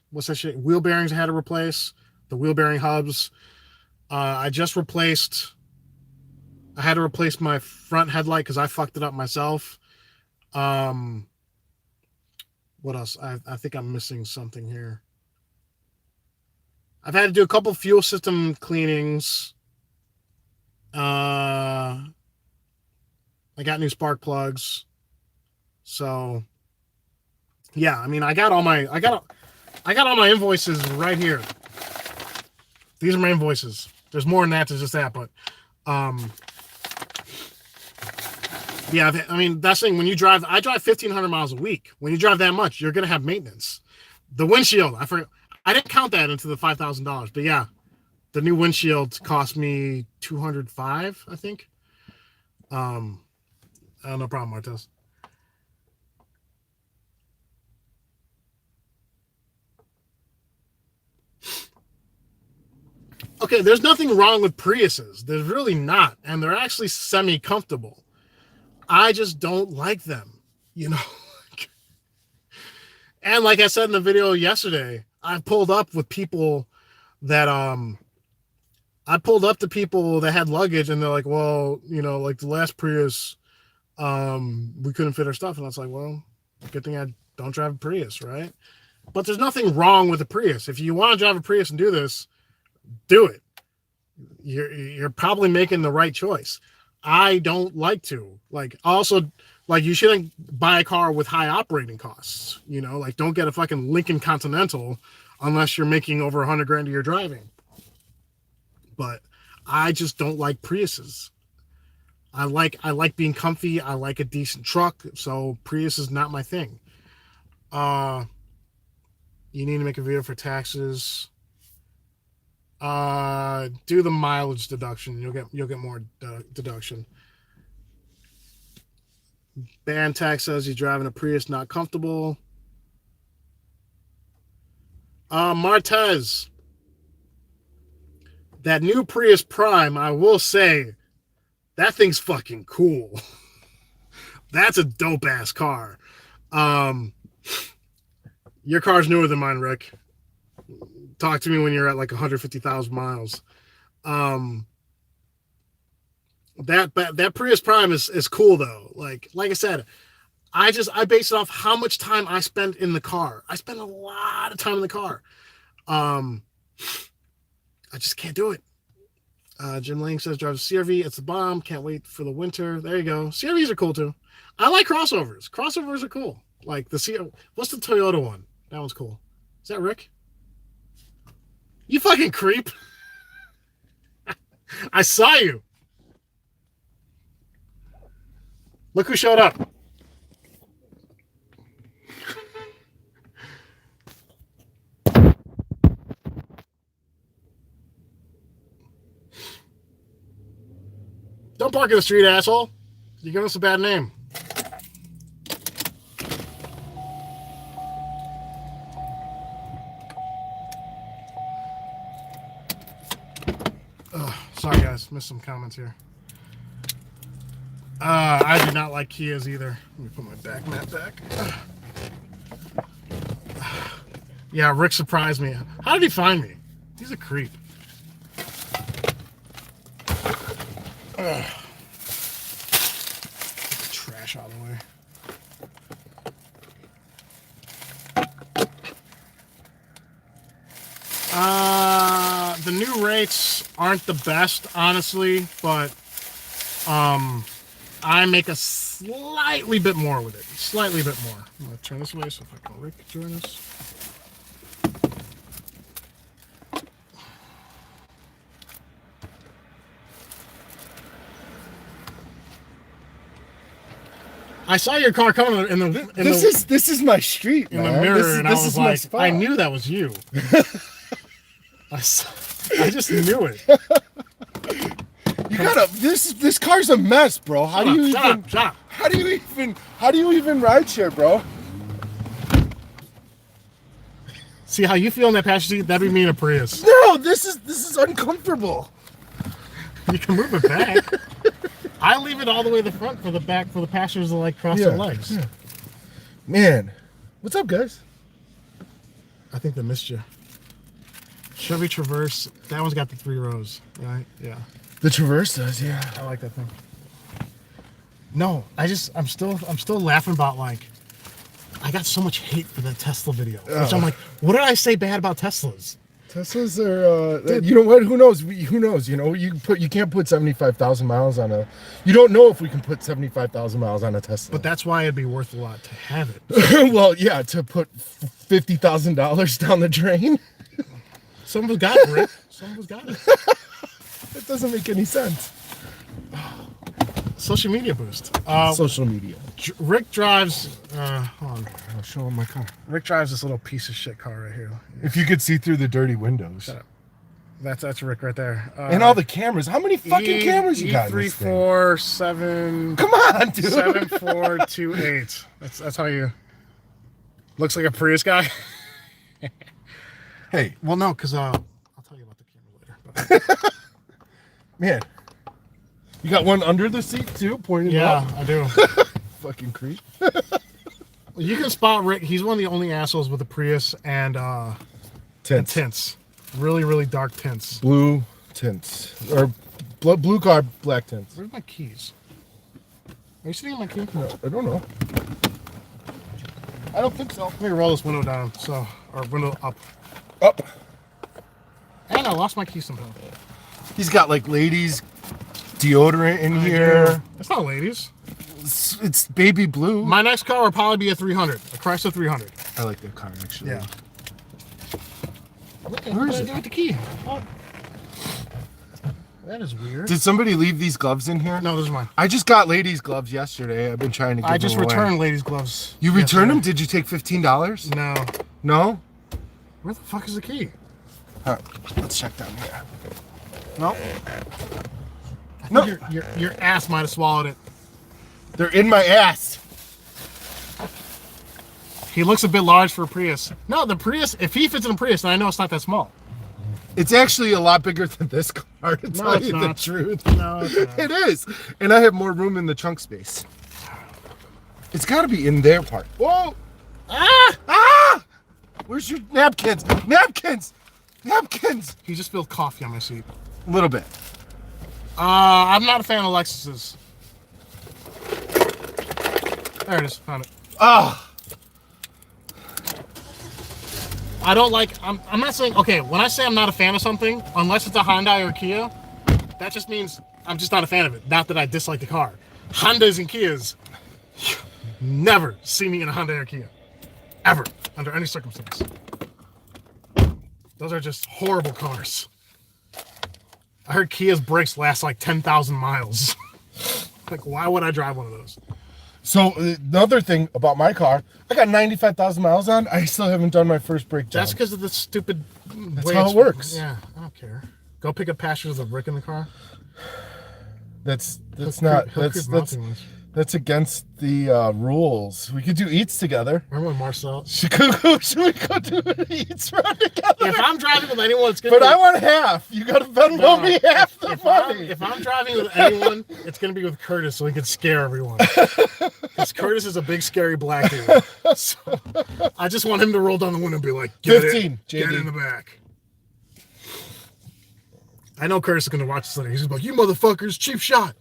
What's that shit? Wheel bearings I had to replace. The wheel bearing hubs. I just replaced. I had to replace my front headlight because I fucked it up myself. What else? I think I'm missing something here. I've had to do a couple fuel system cleanings. I got new spark plugs. So yeah, I mean, I got all my invoices right here. These are my invoices. There's more than that to just that, but yeah, I mean, that's the thing. When you drive, I drive 1,500 miles a week. When you drive that much, you're gonna have maintenance. The windshield, I forgot. I didn't count that into the $5,000, but yeah, the new windshield cost me $205, I think. No problem, Martez. Okay, there's nothing wrong with Priuses. There's really not, and they're actually semi-comfortable. I just don't like them, you know. And like I said in the video yesterday, I pulled up with people that I pulled up to people that had luggage, and they're like, well, you know, like the last Prius, we couldn't fit our stuff. And I was like, well, good thing I don't drive a Prius, right? But there's nothing wrong with a Prius. If you want to drive a Prius and do this, do it. You're probably making the right choice. I don't like to. Like, also, like, you shouldn't buy a car with high operating costs. You know, like, don't get a fucking Lincoln Continental unless you're making over $100,000 a year driving. But I just don't like Priuses. I like being comfy. I like a decent truck. So Prius is not my thing. You need to make a video for taxes. Do the mileage deduction. You'll get more deduction. Bantax says you're driving a Prius not comfortable. Martez, that new Prius Prime, I will say, that thing's fucking cool. That's a dope ass car. Your car's newer than mine, Rick. Talk to me when you're at like 150,000 miles. That Prius Prime is cool though. Like I said, I base it off how much time I spend in the car. I spend a lot of time in the car. I just can't do it. Jim Lang says drive a CRV. It's a bomb. Can't wait for the winter. There you go. CRVs are cool too. I like crossovers. Crossovers are cool. Like what's the Toyota one? That one's cool. Is that Rick? You fucking creep. I saw you. Look who showed up. Don't park in the street, asshole. You're giving us a bad name. Sorry, guys. Missed some comments here. I do not like Kias either. Let me put my back mat back. Yeah, Rick surprised me. How did he find me? He's a creep. Get the trash out of the way. The new rates aren't the best, honestly, but I make a slightly bit more with it. Slightly bit more. I'm going to turn this away so if I can Rick join us. I saw your car coming in the this is my street, in man. the mirror, and I was like, I knew that was you. I just knew it. You gotta. This car's a mess, bro. How do you even ride share, bro? See how you feel in that passenger seat? That'd be me in a Prius. No, this is uncomfortable. You can move it back. I leave it all the way to the front for the back for the passengers to like cross their legs. Yeah. Man, what's up, guys? I think they missed you. Chevy Traverse. That one's got the 3 rows, right? Yeah. The Traverse does, yeah. I like that thing. No, I'm still laughing about like I got so much hate for that Tesla video. Which I'm like, what did I say bad about Teslas? Teslas are, you know what? Who knows? Who knows? You know, you can't put 75,000 miles on a. You don't know if we can put 75,000 miles on a Tesla. But that's why it'd be worth a lot to have it. Well, yeah, to put $50,000 down the drain. Someone's got it, Rick. Someone's got it. That doesn't make any sense. Social media boost. Social media. Rick drives. Hold on. I'll show him my car. Rick drives this little piece of shit car right here. If you could see through the dirty windows. Shut up. That's Rick right there. And all the cameras. How many fucking cameras you got in this thing? 347. Come on, dude. 7428. That's how you. Looks like a Prius guy. Hey. Well, no, because I'll tell you about the camera later. But. Man. You got one under the seat too, pointed up? Yeah, I do. Fucking creep. You can spot Rick. He's one of the only assholes with a Prius and tints. Really, really dark tints. Blue tints. Or blue car, black tints. Where's my keys? Are you sitting on my key? No, I don't know. I don't think so. Let me roll this window down. Or window up. Up. And I lost my keys somehow. He's got like ladies deodorant in here. It's not ladies. It's baby blue. My next car will probably be a 300, a Chrysler 300. I like that car actually. Yeah. Where is it? Do with the key? Oh. That is weird. Did somebody leave these gloves in here? No, those are mine. I just got ladies' gloves yesterday. I've been trying to get them away. I just returned ladies' gloves. You returned them? Did you take $15? No. No? Where the fuck is the key? All right, let's check down here. No. No. Your ass might have swallowed it. They're in my ass. He looks a bit large for a Prius. No, the Prius, if he fits in a Prius, then I know it's not that small. It's actually a lot bigger than this car, to tell you the truth. No, it's not. It is. And I have more room in the trunk space. It's got to be in their part. Whoa! Ah! Ah! Where's your napkins? Napkins! Napkins! He just spilled coffee on my seat. A little bit. I'm not a fan of Lexuses. There it is. Found it. Ah! I don't like. I'm not saying. Okay, when I say I'm not a fan of something, unless it's a Hyundai or Kia, that just means I'm just not a fan of it. Not that I dislike the car. Hondas and Kias, never see me in a Hyundai or Kia, ever, under any circumstance. Those are just horrible cars. I heard Kia's brakes last like 10,000 miles. Like, why would I drive one of those? So the other thing about my car, I got 95,000 miles on. I still haven't done my first brake job. That's because of the stupid. That's how it works. Yeah, I don't care. Go pick up passengers with Rick in the car. That's against the rules. We could do eats together. Remember when Marcel? Should we go do an eats run together? If I'm driving with anyone, it's gonna. But I want half. You got to Venmo me half the money. If I'm driving with anyone, it's gonna be with Curtis, so he can scare everyone. Because Curtis is a big, scary black dude. So I just want him to roll down the window and be like, "Get 15, get in the back." I know Curtis is gonna watch this later. He's just like, "You motherfuckers, cheap shot."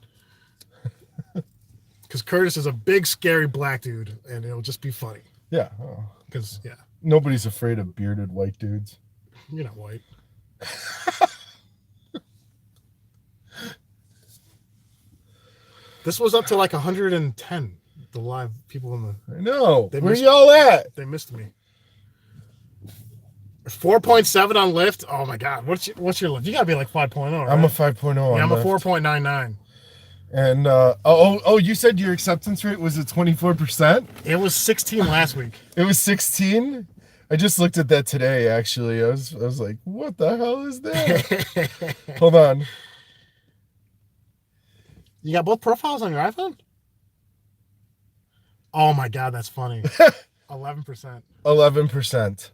Because Curtis is a big, scary black dude, and it'll just be funny. Yeah. Because, yeah. Nobody's afraid of bearded white dudes. You're not white. This was up to like 110, the live people in the... I know. Where y'all at? They missed me. 4.7 on Lyft? Oh, my God. What's your Lyft? You got to be like 5.0, right? I'm a 5.0 Yeah, I'm a 4.99. And you said your acceptance rate was at 24%? It was 16 last week. It was 16? I just looked at that today. Actually, I was like, what the hell is that? Hold on. You got both profiles on your iPhone? Oh my God, that's funny. 11%. 11%.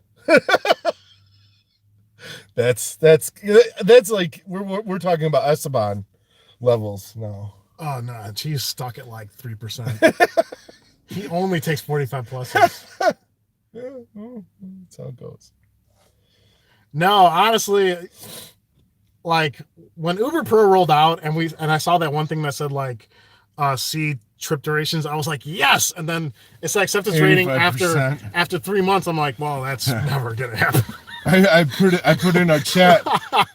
That's like we're talking about Esteban levels now. Oh no, she's stuck at like 3%. He only takes 45 pluses. Yeah, well, that's how it goes. No, honestly, like when Uber Pro rolled out and I saw that one thing that said like see trip durations, I was like, yes. And then it's like acceptance rating 85%. after 3 months. I'm like, well, that's never gonna happen. I put in our chat.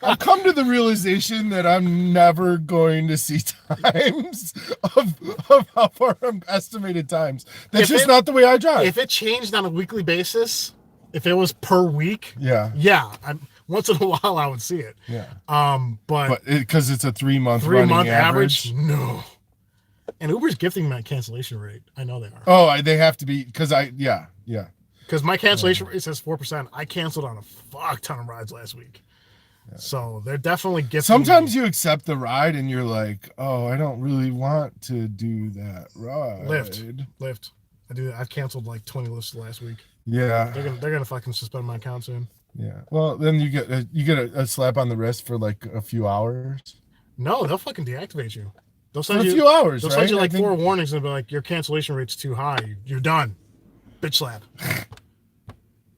I've come to the realization that I'm never going to see times of how far I'm estimated times. That's just not the way I drive. If it changed on a weekly basis, if it was per week, yeah, once in a while I would see it. Yeah. But because it's a 3-month average, no. And Uber's gifting my cancellation rate. I know they are. Oh, they have to be because yeah. Because my cancellation rate says 4%. I canceled on a fuck ton of rides last week. Yeah. So they're definitely gifting. Sometimes you accept the ride and you're like, oh, I don't really want to do that ride. Lyft. I've canceled like 20 lifts last week. Yeah. They're gonna fucking suspend my account soon. Yeah. Well, then you get a slap on the wrist for like a few hours. No, they'll fucking deactivate you. They'll send you a few hours. They'll send you like 4 warnings and be like, your cancellation rate's too high. You're done. Bitch slap.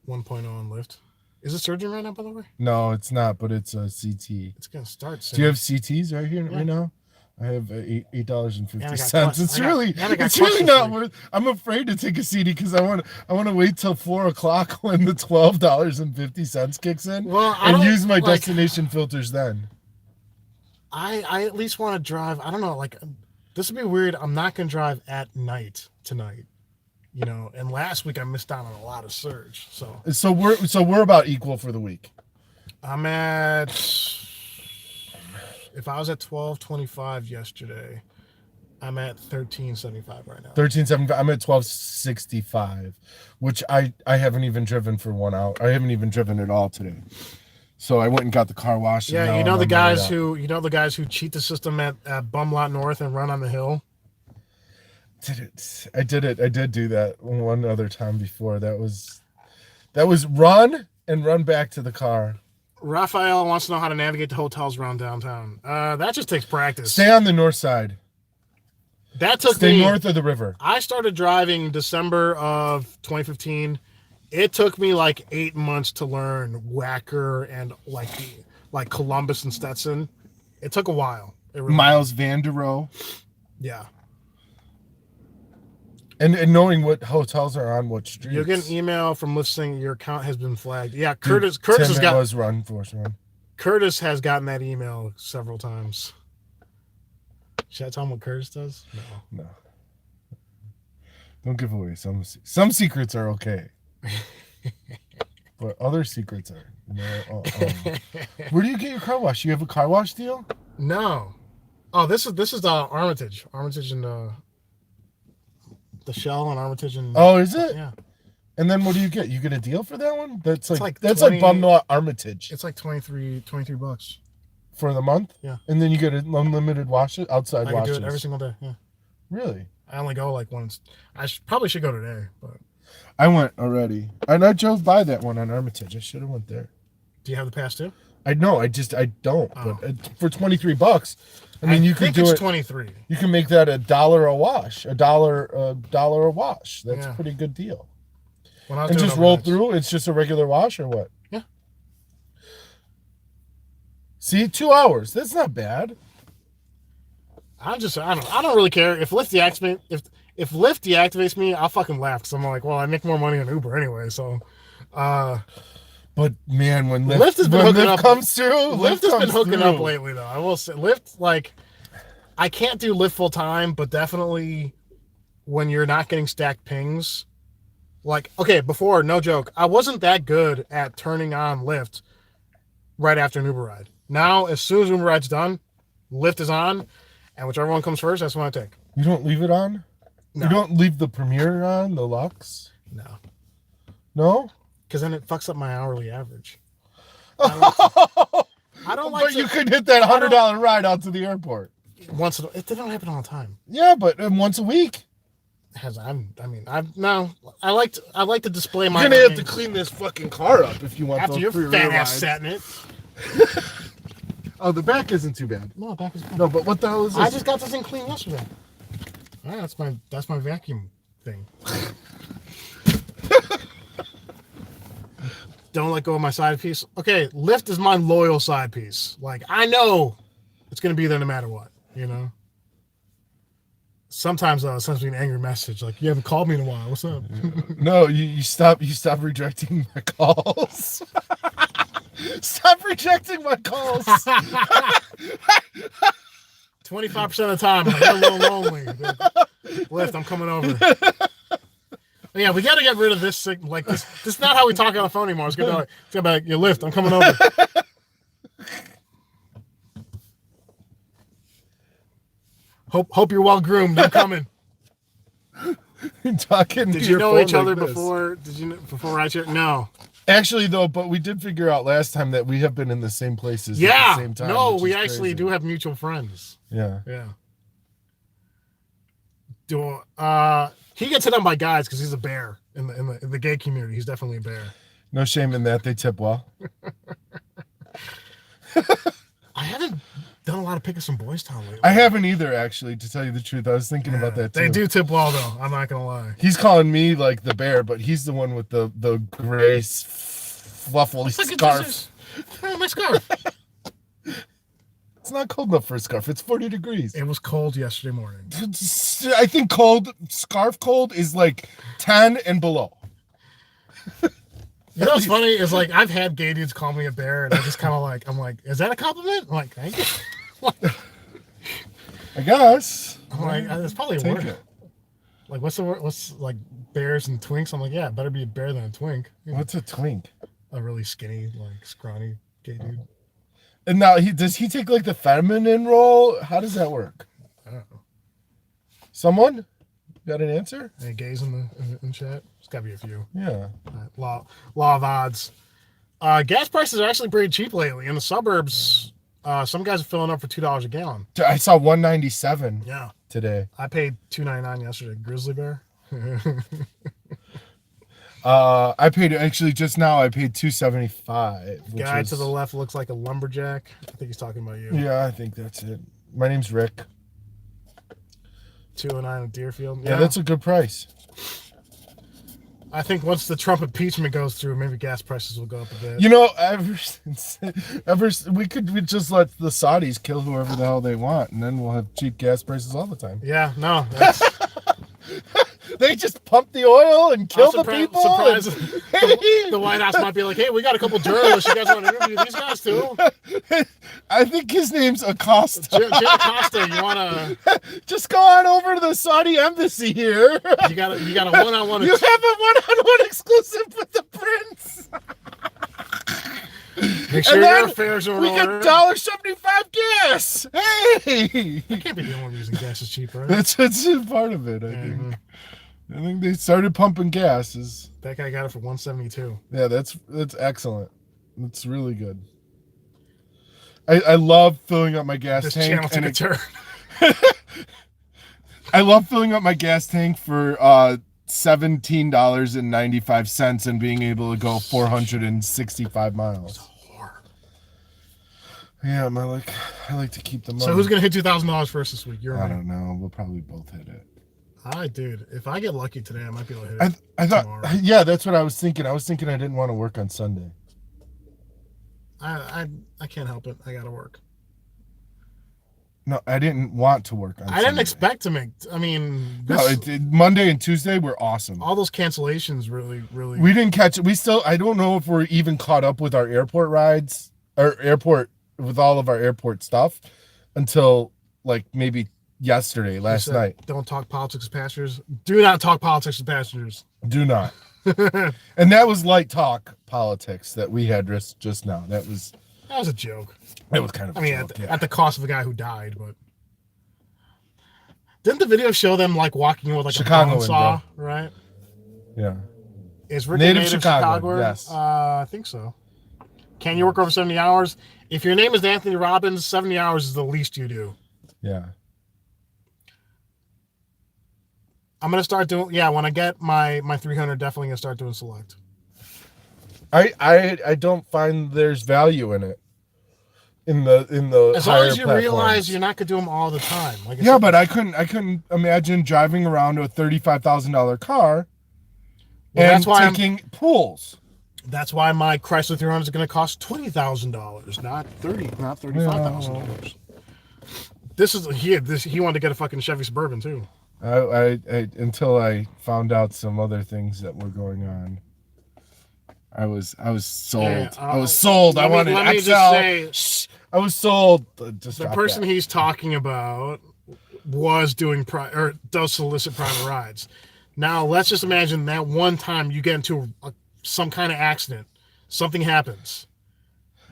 1.0 on Lyft. Is it surging right now, by the way? No, it's not, but it's a CT. It's gonna start soon. Do you have CTs right here right now? I have $8.50. It's really not worth. I'm afraid to take a CD because I want to wait till 4:00 when the $12.50 kicks in, and use my destination filters then. I at least want to drive. I don't know. Like, this would be weird. I'm not gonna drive at night tonight. You know, and last week I missed out on a lot of surge. So we're about equal for the week. I'm at, if I was at 12.25 yesterday, I'm at 13.75 right now. 13.75. I'm at 12.65, which I haven't even driven for 1 hour. I haven't even driven at all today. So I went and got the car washed. Yeah, you know the guys who cheat the system at Bumlot North and run on the hill. I did do that one other time before. That was run and run back to the car. Raphael wants to know how to navigate the hotels around downtown. That just takes practice. Stay on the north side. Stay north of the river. I started driving December of 2015. It took me like 8 months to learn Wacker and like Columbus and Stetson. It took a while. Miles Van Der Rohe. Yeah. And knowing what hotels are on what streets. You'll get an email from Lyft saying your account has been flagged. Yeah, Curtis has got. Was run for one. Curtis has gotten that email several times. Should I tell him what Curtis does? No. Don't give away some secrets are okay, but other secrets are no. Where do you get your car wash? You have a car wash deal? No. Oh, this is Armitage and the Shell and Armitage and. Oh, is it? Yeah. And then what do you get? You get a deal for that one? That's like 20, like Bumnut Armitage. It's like $23 for the month. Yeah. And then you get an unlimited outside washes. I can do it every single day. Yeah. Really? I only go like once. I probably should go today, but. I went already, and I drove by that one on Armitage. I should have went there. Do you have the pass too? I don't. Oh. But for $23, I mean, you could do it. 23. You can make that $1 a wash, $1 a wash. That's a pretty good deal. And just roll through. It's just a regular wash, or what? Yeah. See, 2 hours. That's not bad. I don't really care if Lyft deactivates me. I'll fucking laugh because I'm like, well, I make more money on Uber anyway, so. But man, when Lyft has been hooking up, comes through, Lyft has been hooking up lately, though. I will say, Lyft, like, I can't do Lyft full time, but definitely when you're not getting stacked pings. Like, okay, before, no joke, I wasn't that good at turning on Lyft right after an Uber ride. Now, as soon as Uber ride's done, Lyft is on, and whichever one comes first, that's what I take. You don't leave it on? No. You don't leave the Premier on, the Lux? No. No? because then it fucks up my hourly average. I don't like. But you could hit that $100 ride out to the airport. It don't happen all the time. Yeah, but once a week. I like to display my. You're gonna have to clean this fucking car up if you want. After your fat ass sat in it. Oh, the back isn't too bad. No, back is. No, but what the hell is this? I just got this thing clean yesterday. Yeah, that's my vacuum thing. Don't let go of my side piece. Okay, lift is my loyal side piece. Like, I know it's going to be there no matter what, you know? Sometimes it sends me an angry message, like, you haven't called me in a while. What's up? No, you stop rejecting my calls. Stop rejecting my calls. 25% of the time, I'm like, I'm a little lonely. Lift, I'm coming over. Yeah, we got to get rid of this. Like this is not how we talk on the phone anymore. It's gonna be like, you Lift, I'm coming over. Hope you're well groomed. I'm coming. Did you know each other before? Before I checked? No. Actually, though, but we did figure out last time that we have been in the same places at the same time. No, we actually do have mutual friends. Yeah. He gets hit on by guys because he's a bear in the gay community. He's definitely a bear. No shame in that. They tip well. I haven't done a lot of picking some Boys Town lately. I haven't either, actually, to tell you the truth. I was thinking about that too. They do tip well, though. I'm not gonna lie. He's calling me like the bear, but he's the one with the gray fluffy scarf. Oh, my scarf. It's not cold enough for a scarf. It's 40 degrees. It was cold yesterday morning. I think scarf cold is like 10 and below. You know what's funny is, like, I've had gay dudes call me a bear, and I just kind of like, I'm like, is that a compliment? I'm like, thank you. I guess. I'm like, it's probably a word. Like, what's the word? What's like bears and twinks? I'm like, yeah, it better be a bear than a twink. What's a twink? A really skinny, like scrawny gay dude. And now does he take like the feminine role? How does that work? I don't know. Someone got an answer? Any gays in chat? There's gotta be a few. Yeah. Law of odds. Gas prices are actually pretty cheap lately in the suburbs. Some guys are filling up for $2 a gallon. I saw $1.97. Yeah. Today. I paid $2.99 yesterday. Grizzly bear. I paid actually just now. I paid $2.75. Guy to the left looks like a lumberjack. I think he's talking about you. Yeah, I think that's it. My name's Rick. 209 at Deerfield. Yeah, that's a good price. I think once the Trump impeachment goes through, maybe gas prices will go up a bit. You know, we just let the Saudis kill whoever the hell they want, and then we'll have cheap gas prices all the time. Yeah, no. That's... They just pump the oil and kill the people. The White House might be like, hey, we got a couple journalists. You guys want to interview these guys too? I think his name's Acosta. Jim Acosta, you want to... Just go on over to the Saudi embassy here. You got a one-on-one... You have a one-on-one exclusive with the prince. Make sure your affairs are in order. We get $1.75 gas. Hey! I can't be the only one using gas is cheap, right? That's part of it, I think. I think they started pumping gas. That guy got it for $1.72. Yeah, that's excellent. That's really good. I love filling up my gas tank. Channel took a turn. I love filling up my gas tank for $17.95 and being able to go 465 miles. Yeah, I like to keep the money. So who's gonna hit $2,000 first this week? I don't know. We'll probably both hit it. Dude, if I get lucky today, I might be able to hit it. I thought, tomorrow. Yeah, that's what I was thinking. I was thinking I didn't want to work on Sunday. I can't help it. I gotta work. No, I didn't want to work on Sunday. I didn't expect to make. I mean, Monday and Tuesday were awesome. All those cancellations really. We didn't catch it. I don't know if we're even caught up with our airport rides or with all of our airport stuff until like maybe yesterday, last night. Don't talk politics with passengers. Do not talk politics with passengers. Do not. And that was light talk politics that we had just now. That was a joke. It was kind of a joke, at the cost of a guy who died, but didn't the video show them like walking with like Chicago a bone saw, right? Yeah. Is Rick Native a native Chicagoan, Chicagoan? yes. I think so. Can you work over 70 hours? If your name is Anthony Robbins, 70 hours is the least you do. Yeah. I'm going to start doing, when I get my 300, definitely going to start doing select. I don't find there's value in it. In the as long as you platforms. realize you're not going to do them all the time. Like yeah, but I couldn't imagine driving around a $35,000 car and taking pools. That's why my Chrysler 300 is going to cost $20,000, not $35,000. This is he wanted to get a fucking Chevy Suburban too. I until I found out some other things that were going on. I was sold. I was sold. I wanted XL. I was sold. The person he's talking about was does solicit private rides. Now let's just imagine that one time you get into some kind of accident, something happens.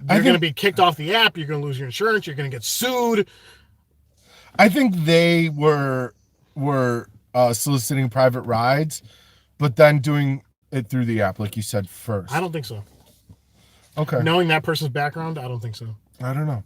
You're going to be kicked off the app. You're going to lose your insurance. You're going to get sued. I think they were soliciting private rides, but then doing it through the app, like you said first. I don't think so. Okay. Knowing that person's background, I don't think so. I don't know.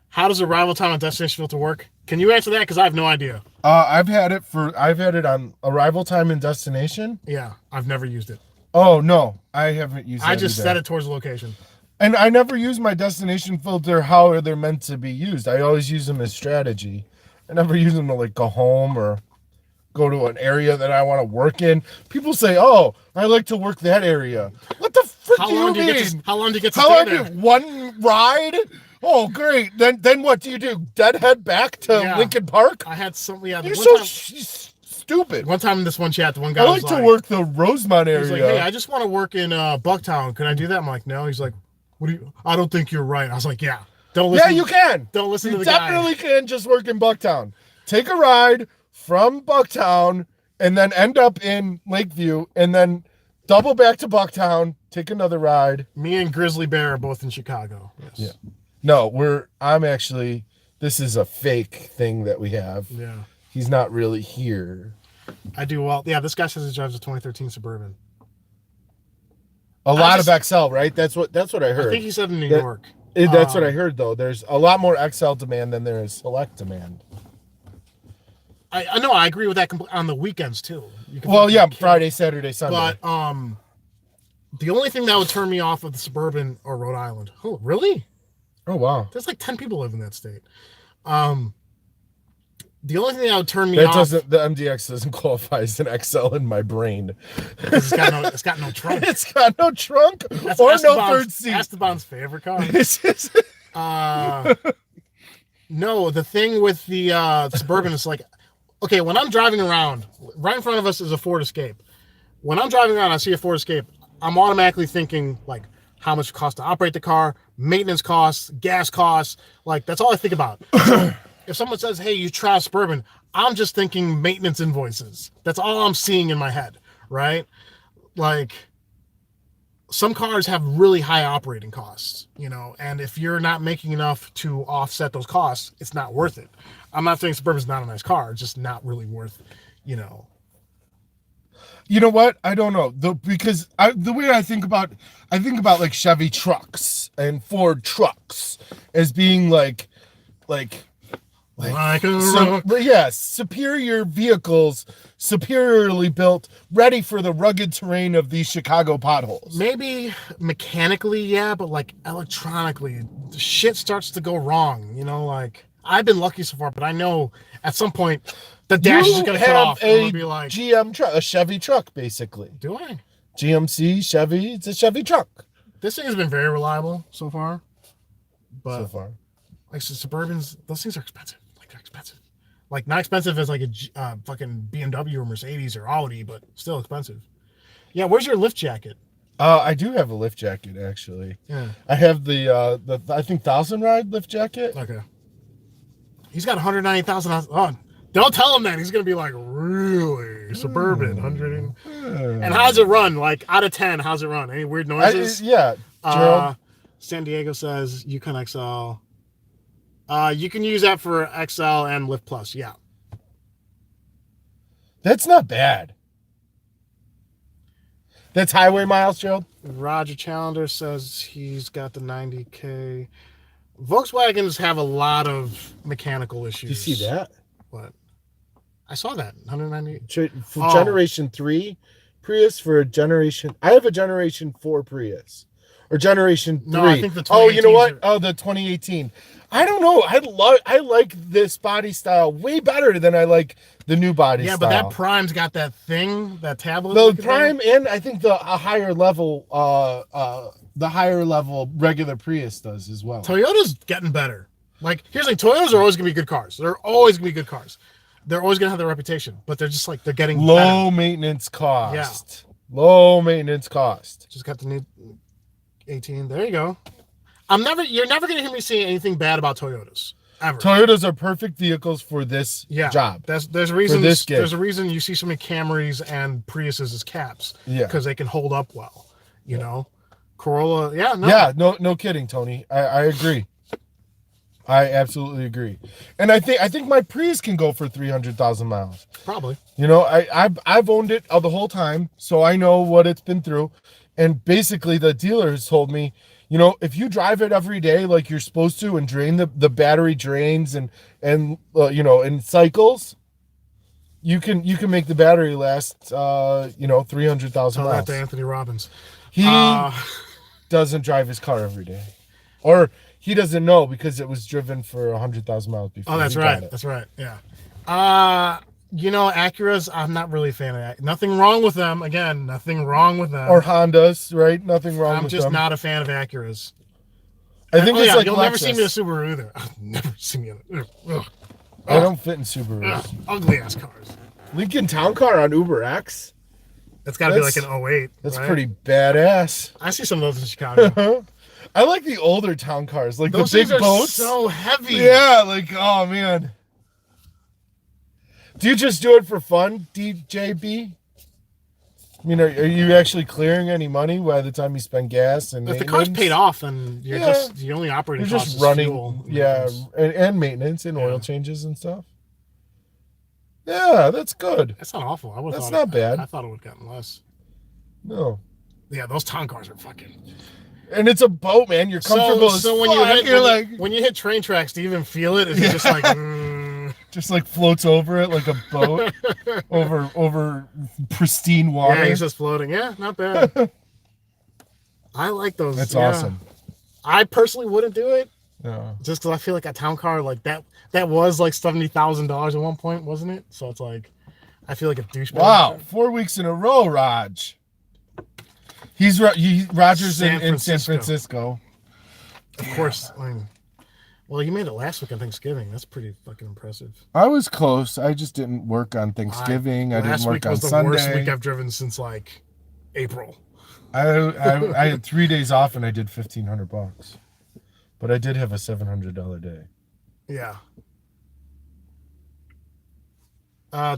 How does arrival time on destination filter work? Can you answer that? Because I have no idea. I've had it on arrival time and destination. Yeah, I've never used it. Oh no, I haven't used it. I just set it towards the location. And I never use my destination filter how they're meant to be used. I always use them as strategy. I never use them to like go home or go to an area that I want to work in. People say, "Oh, I like to work that area." What the frick do you mean? How long do you get to stay there? One ride? Oh, great. Then what do you do? Deadhead back to Lincoln Park? I had something. Yeah, you're so stupid. One time in this one chat, the one guy I like to work the Rosemont area. He's like, "Hey, I just want to work in Bucktown. Can I do that?" I'm like, "No." He's like, "What do you? I don't think you're right." I was like, "Yeah, don't listen." Yeah, you can. Don't listen to the guy. You definitely can just work in Bucktown. Take a ride from Bucktown and then end up in Lakeview and then double back to Bucktown, take another ride. Me and Grizzly Bear are both in Chicago. Yes. Yeah. No, this is a fake thing that we have. Yeah. He's not really here. I do well. Yeah, this guy says he drives a 2013 Suburban. A lot of XL, right? That's what I heard. I think he said in New York. That's what I heard though. There's a lot more XL demand than there is select demand. I know. I agree with that on the weekends too. Friday, Saturday, Sunday. But the only thing that would turn me off of the Suburban or Rhode Island. Oh, really? Oh wow. There's like 10 people live in that state. The only thing that would turn me off. The MDX doesn't qualify as an XL in my brain. It's got no trunk. It's got no trunk That's or no third seat. Esteban's favorite car. No, the thing with the Suburban is like, okay, when I'm driving around, right in front of us is a Ford Escape. When I'm driving around, I see a Ford Escape, I'm automatically thinking like how much it costs to operate the car, maintenance costs, gas costs. Like that's all I think about. So if someone says, "Hey, you try a Suburban," I'm just thinking maintenance invoices. That's all I'm seeing in my head, right? Like some cars have really high operating costs, and if you're not making enough to offset those costs, it's not worth it. I'm not saying Suburban's not a nice car, it's just not really worth, You know what? I don't know. Because the way I think about like Chevy trucks and Ford trucks as being like superior vehicles, superiorly built, ready for the rugged terrain of these Chicago potholes. Maybe mechanically, yeah, but like electronically, the shit starts to go wrong. Like I've been lucky so far, but I know at some point the dash is going to cut off. You have a GM truck, a Chevy truck, basically. Do I? GMC, Chevy, it's a Chevy truck. This thing has been very reliable so far. But so far. Like Suburbans, those things are expensive. Like not expensive as like a fucking BMW or Mercedes or Audi, but still expensive. Yeah, where's your lift jacket? I do have a lift jacket actually. Yeah. I have the I think 1,000 ride lift jacket. Okay. He's got 190,000 on. Don't tell him that. He's gonna be like, really? Suburban 100 and how's it run? Like out of 10, how's it run? Any weird noises? Gerald. San Diego says Yukon XL. You can use that for XL and Lift Plus. Yeah. That's not bad. That's highway miles, Gerald? Roger Challenger says he's got the 90K. Volkswagens have a lot of mechanical issues. You see that? What? I saw that. 190. For Generation 3 Prius for a Generation... I have a Generation 4 Prius. Or Generation 3. No, I think the 2018s Oh, you know what? Oh, the 2018. I don't know. I like this body style way better than I like the new body style. Yeah, but that Prime's got that thing, that tablet. The Prime and I think a higher level regular Prius does as well. Toyota's getting better. Like, here's the thing. Toyotas are always going to be good cars. They're always going to be good cars. They're always going to have their reputation, but they're just like, they're getting low better. maintenance cost. Yeah. Low maintenance cost. Just got the new 18. There you go. You're never going to hear me say anything bad about Toyotas. Ever. Toyotas are perfect vehicles for this job. There's reasons. For this gig. There's a reason you see so many Camrys and Priuses as cabs. Yeah. Because they can hold up well. You know, Corolla. Yeah. No. Yeah. No kidding, Tony. I agree. I absolutely agree. And I think my Prius can go for 300,000 miles. Probably. You know, I've owned it the whole time, so I know what it's been through. And basically, the dealer has told me, you know, if you drive it every day like you're supposed to and drain the battery drains and you know, in cycles, you can make the battery last 300,000 miles. Tell that to Anthony Robbins. He doesn't drive his car every day, or he doesn't know because it was driven for 100,000 miles before. Oh, that's right. That's right. Yeah. You know, Acuras, I'm not really a fan of that. Nothing wrong with them. Again, nothing wrong with them. Or Hondas, right? Nothing wrong with them. I'm just not a fan of Acuras. I think it's like you'll Lexus. never see me in a Subaru either. I'll never see me in a... I don't fit in Subarus. Ugly ass cars. Lincoln Town Car on Uber X. That's got to be like an 08. That's right? pretty badass. I see some of those in Chicago. I like the older town cars, like those the big things are boats. So heavy. Yeah, like, oh man. Do you just do it for fun, DJB? I mean, are you actually clearing any money by the time you spend gas and if the car's paid off, then you're just the only operating cost just is running, fuel, and maintenance and oil changes and stuff. Yeah, that's good. That's not awful. That's not bad. I thought it would have gotten less. No. Yeah, those town cars are fucking. And it's a boat, man. You're comfortable. So when when you hit train tracks, do you even feel it? Is it just like? Just like floats over it like a boat over pristine water. Yeah, he's just floating. Yeah, not bad. I like those. That's awesome. I personally wouldn't do it. Yeah. Just because I feel like a town car like that was like $70,000 at one point, wasn't it? So it's like, I feel like a douchebag. Wow, 4 weeks in a row, Raj. Roger's in San Francisco. Of course. I mean, well, you made it last week on Thanksgiving. That's pretty fucking impressive. I was close. I just didn't work on Thanksgiving. I didn't work on Sunday. Last week was the worst week I've driven since like April. I had 3 days off and I did $1,500, but I did have a $700 day. Yeah.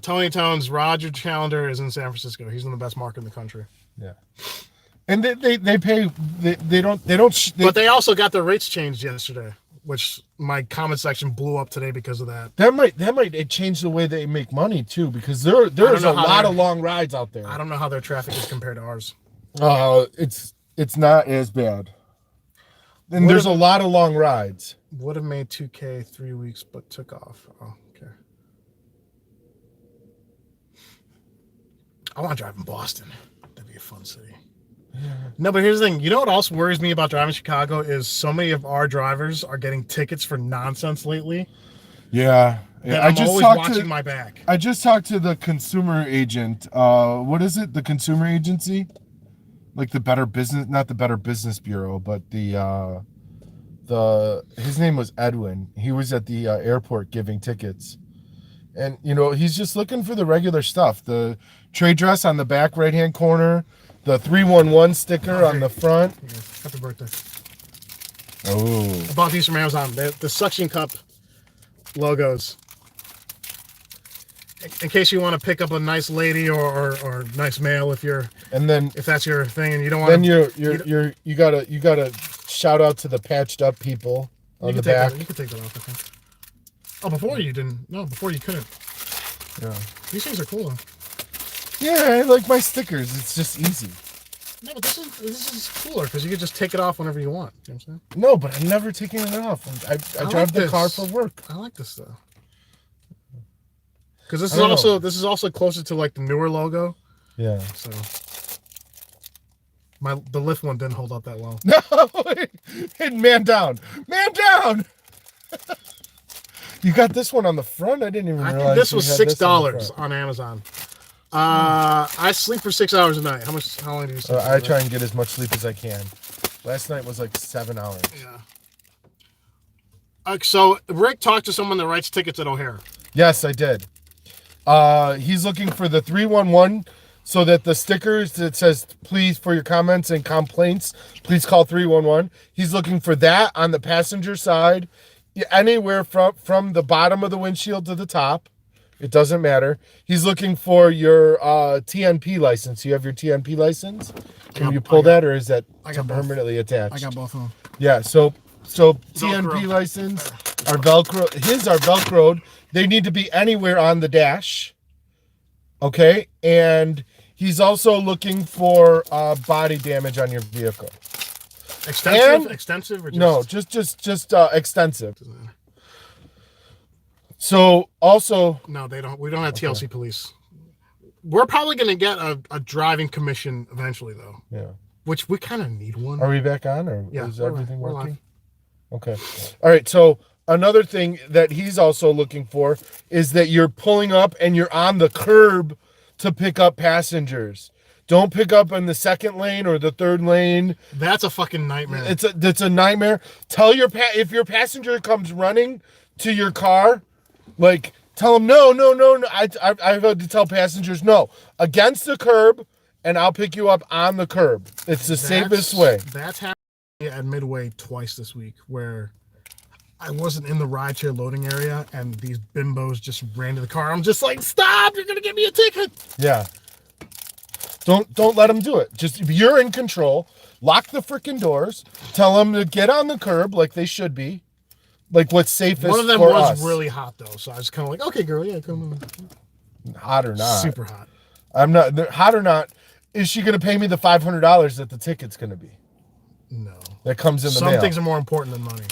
Tony Tones, Roger Challenger is in San Francisco. He's in the best market in the country. Yeah. And they pay but they also got their rates changed yesterday, which my comment section blew up today because of that. That might change the way they make money too, because there's a lot of long rides out there. I don't know how their traffic is compared to ours. It's not as bad. And there's a lot of long rides. Would have made 2K 3 weeks, but took off. Oh, okay. I want to drive in Boston. That'd be a fun city. Yeah. No, but here's the thing. You know what else worries me about driving Chicago is so many of our drivers are getting tickets for nonsense lately. Yeah. I'm always watching my back. I just talked to the consumer agent. What is it? The consumer agency? Like the Better Business, not the Better Business Bureau, but his name was Edwin. He was at the airport giving tickets. And, you know, he's just looking for the regular stuff. The trade dress on the back right-hand corner. The 311 sticker on the front. Happy birthday. Oh. I bought these from Amazon. The suction cup logos. In case you want to pick up a nice lady or nice male if that's your thing and you don't want then you gotta shout out to the patched up people on the back. You can take that off, I think. Oh, before you didn't. No, before you couldn't. Yeah. These things are cool though. Yeah, I like my stickers. It's just easy. No, but this is cooler because you can just take it off whenever you want. You know what I'm saying? No, but I'm never taking it off. I drive like the this. car for work. I like this though. Because this is also closer to like the newer logo. Yeah. So the lift one didn't hold up that well. No, man down, man down. You got this one on the front. I didn't even realize. I think this was $6 on on Amazon. I sleep for 6 hours a night. How long do you sleep? I try and get as much sleep as I can. Last night was like 7 hours. Yeah. So Rick talked to someone that writes tickets at O'Hare. Yes, I did. He's looking for the 311 so that the stickers that says, please, for your comments and complaints, please call 311. He's looking for that on the passenger side, anywhere from the bottom of the windshield to the top. It doesn't matter. He's looking for your TNP license. You have your TNP license? Can you pull that, or is that permanently attached? I got both of them. Yeah, so TNP license, our Velcro, his are Velcroed. They need to be anywhere on the dash. Okay, and he's also looking for body damage on your vehicle. Extensive or just extensive. So also, no, they don't. We don't have TLC police. We're probably going to get a driving commission eventually, though. Yeah. Which we kind of need one. Are we back on, or yeah, is everything working? Live. Okay. All right. So another thing that he's also looking for is that you're pulling up and you're on the curb to pick up passengers. Don't pick up in the second lane or the third lane. That's a fucking nightmare. It's a nightmare. Tell if your passenger comes running to your car, like tell them no. I've had to tell passengers no, against the curb, and I'll pick you up on the curb. It's the safest way. That's happened at Midway twice this week, where I wasn't in the rideshare loading area and these bimbos just ran to the car. I'm just like, stop! You're gonna give me a ticket. Yeah. Don't let them do it. Just if you're in control, lock the freaking doors. Tell them to get on the curb like they should be, like what's safest for us. One of them was really hot though, so I was kind of like, okay, girl, yeah, come on. Hot or not? Super hot. I'm not hot or not. Is she gonna pay me the $500 that the ticket's gonna be? No. That comes in the mail. Some things are more important than money.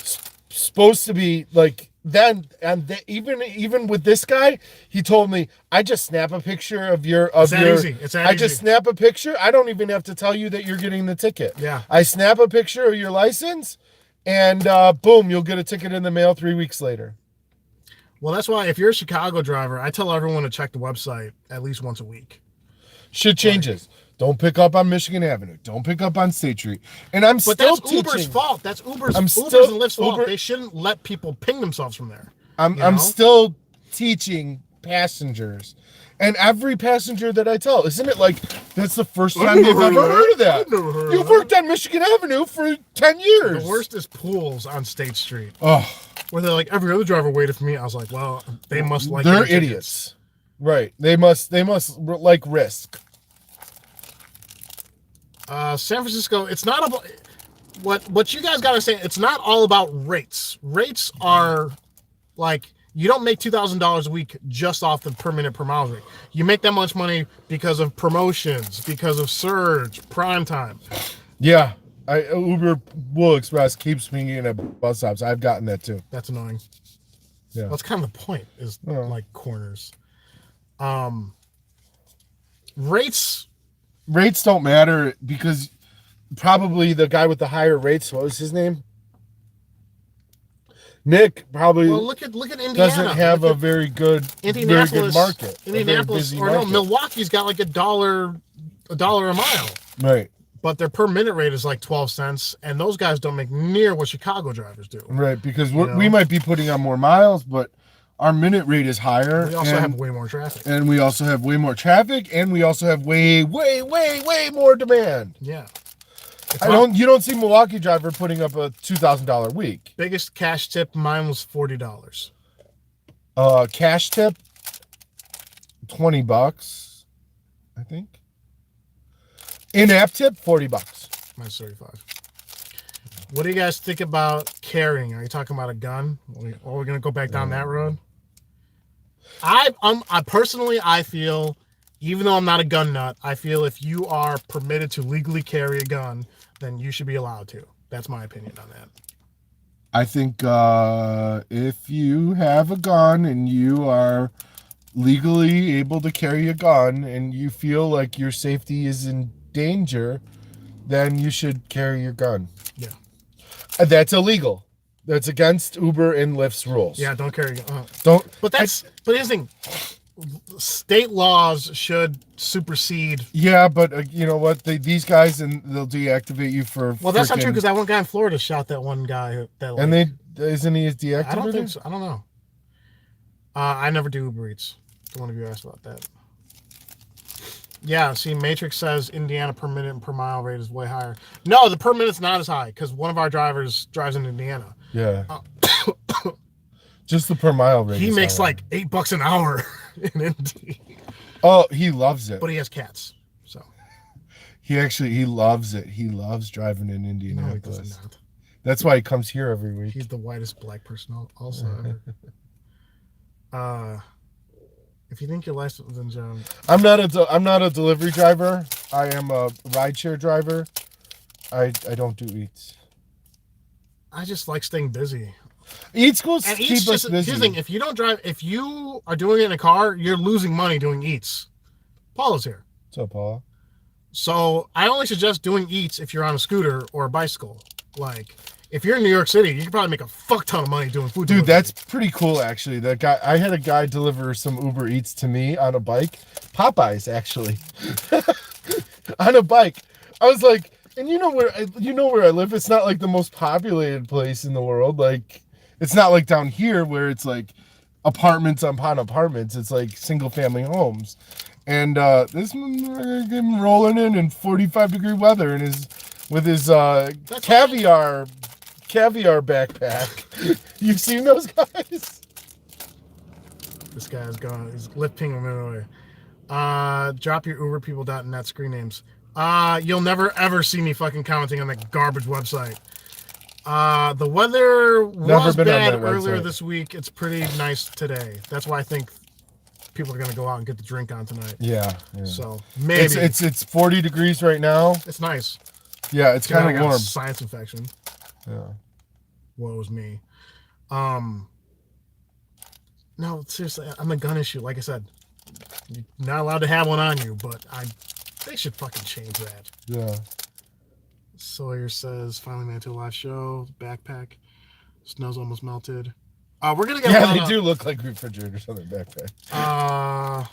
Supposed to be like then, and even with this guy, he told me, I just snap a picture of your easy. It's that I easy. just snap a picture. I don't even have to tell you that you're getting the ticket. Yeah. I snap a picture of your license, and boom, you'll get a ticket in the mail 3 weeks later. Well, that's why if you're a Chicago driver, I tell everyone to check the website at least once a week. Shit changes. Don't pick up on Michigan Avenue. Don't pick up on State Street. And I'm still teaching. Uber's fault. That's Uber's and Lyft's fault. They shouldn't let people ping themselves from there. I'm still teaching passengers. And every passenger that I tell, isn't it like that's the first time they've ever heard of that? You've worked on Michigan Avenue for 10 years. The worst is pools on State Street. Oh. Where they're like, every other driver waited for me. I was like, well, they must like they're idiots. Right. They must like risk. San Francisco, it's not about what you guys gotta say. It's not all about rates. Rates are like, you don't make $2,000 a week just off the per minute per mile rate. You make that much money because of promotions, because of surge, prime time. Yeah, Uber Wool Express keeps me in at bus stops. I've gotten that too. That's annoying. Yeah, that's kind of the point. Is like corners. Rates don't matter because probably the guy with the higher rates, what was his name? Nick probably. Well, look at Indiana. Doesn't have a very good market. Indianapolis or no, Milwaukee's got like $1 a mile. Right. But their per minute rate is like 12 cents, and those guys don't make near what Chicago drivers do. Right, because we might be putting on more miles, but our minute rate is higher. We also have way more traffic. And we also have way more traffic, and we also have way more demand. Yeah. You don't see Milwaukee driver putting up a $2,000 week. Biggest cash tip, mine was $40. Cash tip, $20, I think. In-app tip, $40. Mine's $35. What do you guys think about carrying? Are you talking about a gun? Or are we gonna go back down that road? I personally feel even though I'm not a gun nut, I feel if you are permitted to legally carry a gun, then you should be allowed to. That's my opinion on that. I think if you have a gun and you are legally able to carry a gun and you feel like your safety is in danger, then you should carry your gun. Yeah. That's illegal. That's against Uber and Lyft's rules. Yeah, don't carry. Don't. But here's the thing. State laws should supersede. Yeah, but you know what? These guys, and they'll deactivate you for. Well, that's not true because that one guy in Florida shot that one guy. And isn't he deactivated? I don't think so. I don't know. I never do Uber Eats. One of you asked about that. Yeah, see, Matrix says Indiana per minute and per mile rate is way higher. No, the per minute's not as high because one of our drivers drives in Indiana. Yeah. Just the per mile rate. He makes like $8 an hour in Indy. Oh, he loves it. But he has cats, so. He loves it. He loves driving in Indianapolis. No, he does not. That's why he comes here every week. He's the whitest black person also ever. If you think you're licensed, then John. I'm not a delivery driver. I am a rideshare driver. I don't do Eats. I just like staying busy. Eats goes keep us busy. Here's the thing: if you don't drive, if you are doing it in a car, you're losing money doing Eats. Paul is here. What's up, Paul? So I only suggest doing Eats if you're on a scooter or a bicycle. Like, if you're in New York City, you can probably make a fuck ton of money doing food. Dude, delivery. that's pretty cool, actually. That guy, I had a guy deliver some Uber Eats to me on a bike. Popeyes, actually, on a bike. I was like, and you know where I live. It's not like the most populated place in the world. Like, it's not like down here where it's like apartments upon apartments. It's like single family homes. And this one rolling in 45-degree weather and with his caviar backpack. You've seen those guys? This guy's gone. He's lifting him away. Drop your uberpeople.net screen names. You'll never ever see me fucking commenting on that garbage website. The weather was bad earlier this week. It's pretty nice today. That's why I think people are gonna go out and get the drink on tonight. Yeah. So maybe it's 40 degrees right now. It's nice. Yeah, it's kind of warm. A sinus infection. Yeah. Woe's me. No, seriously, on the gun issue, like I said, you're not allowed to have one on you, but they should fucking change that. Yeah. Sawyer says, finally made it to a live show. Backpack. Snow's almost melted. We're gonna get. Yeah, they do look like refrigerators on their backpack.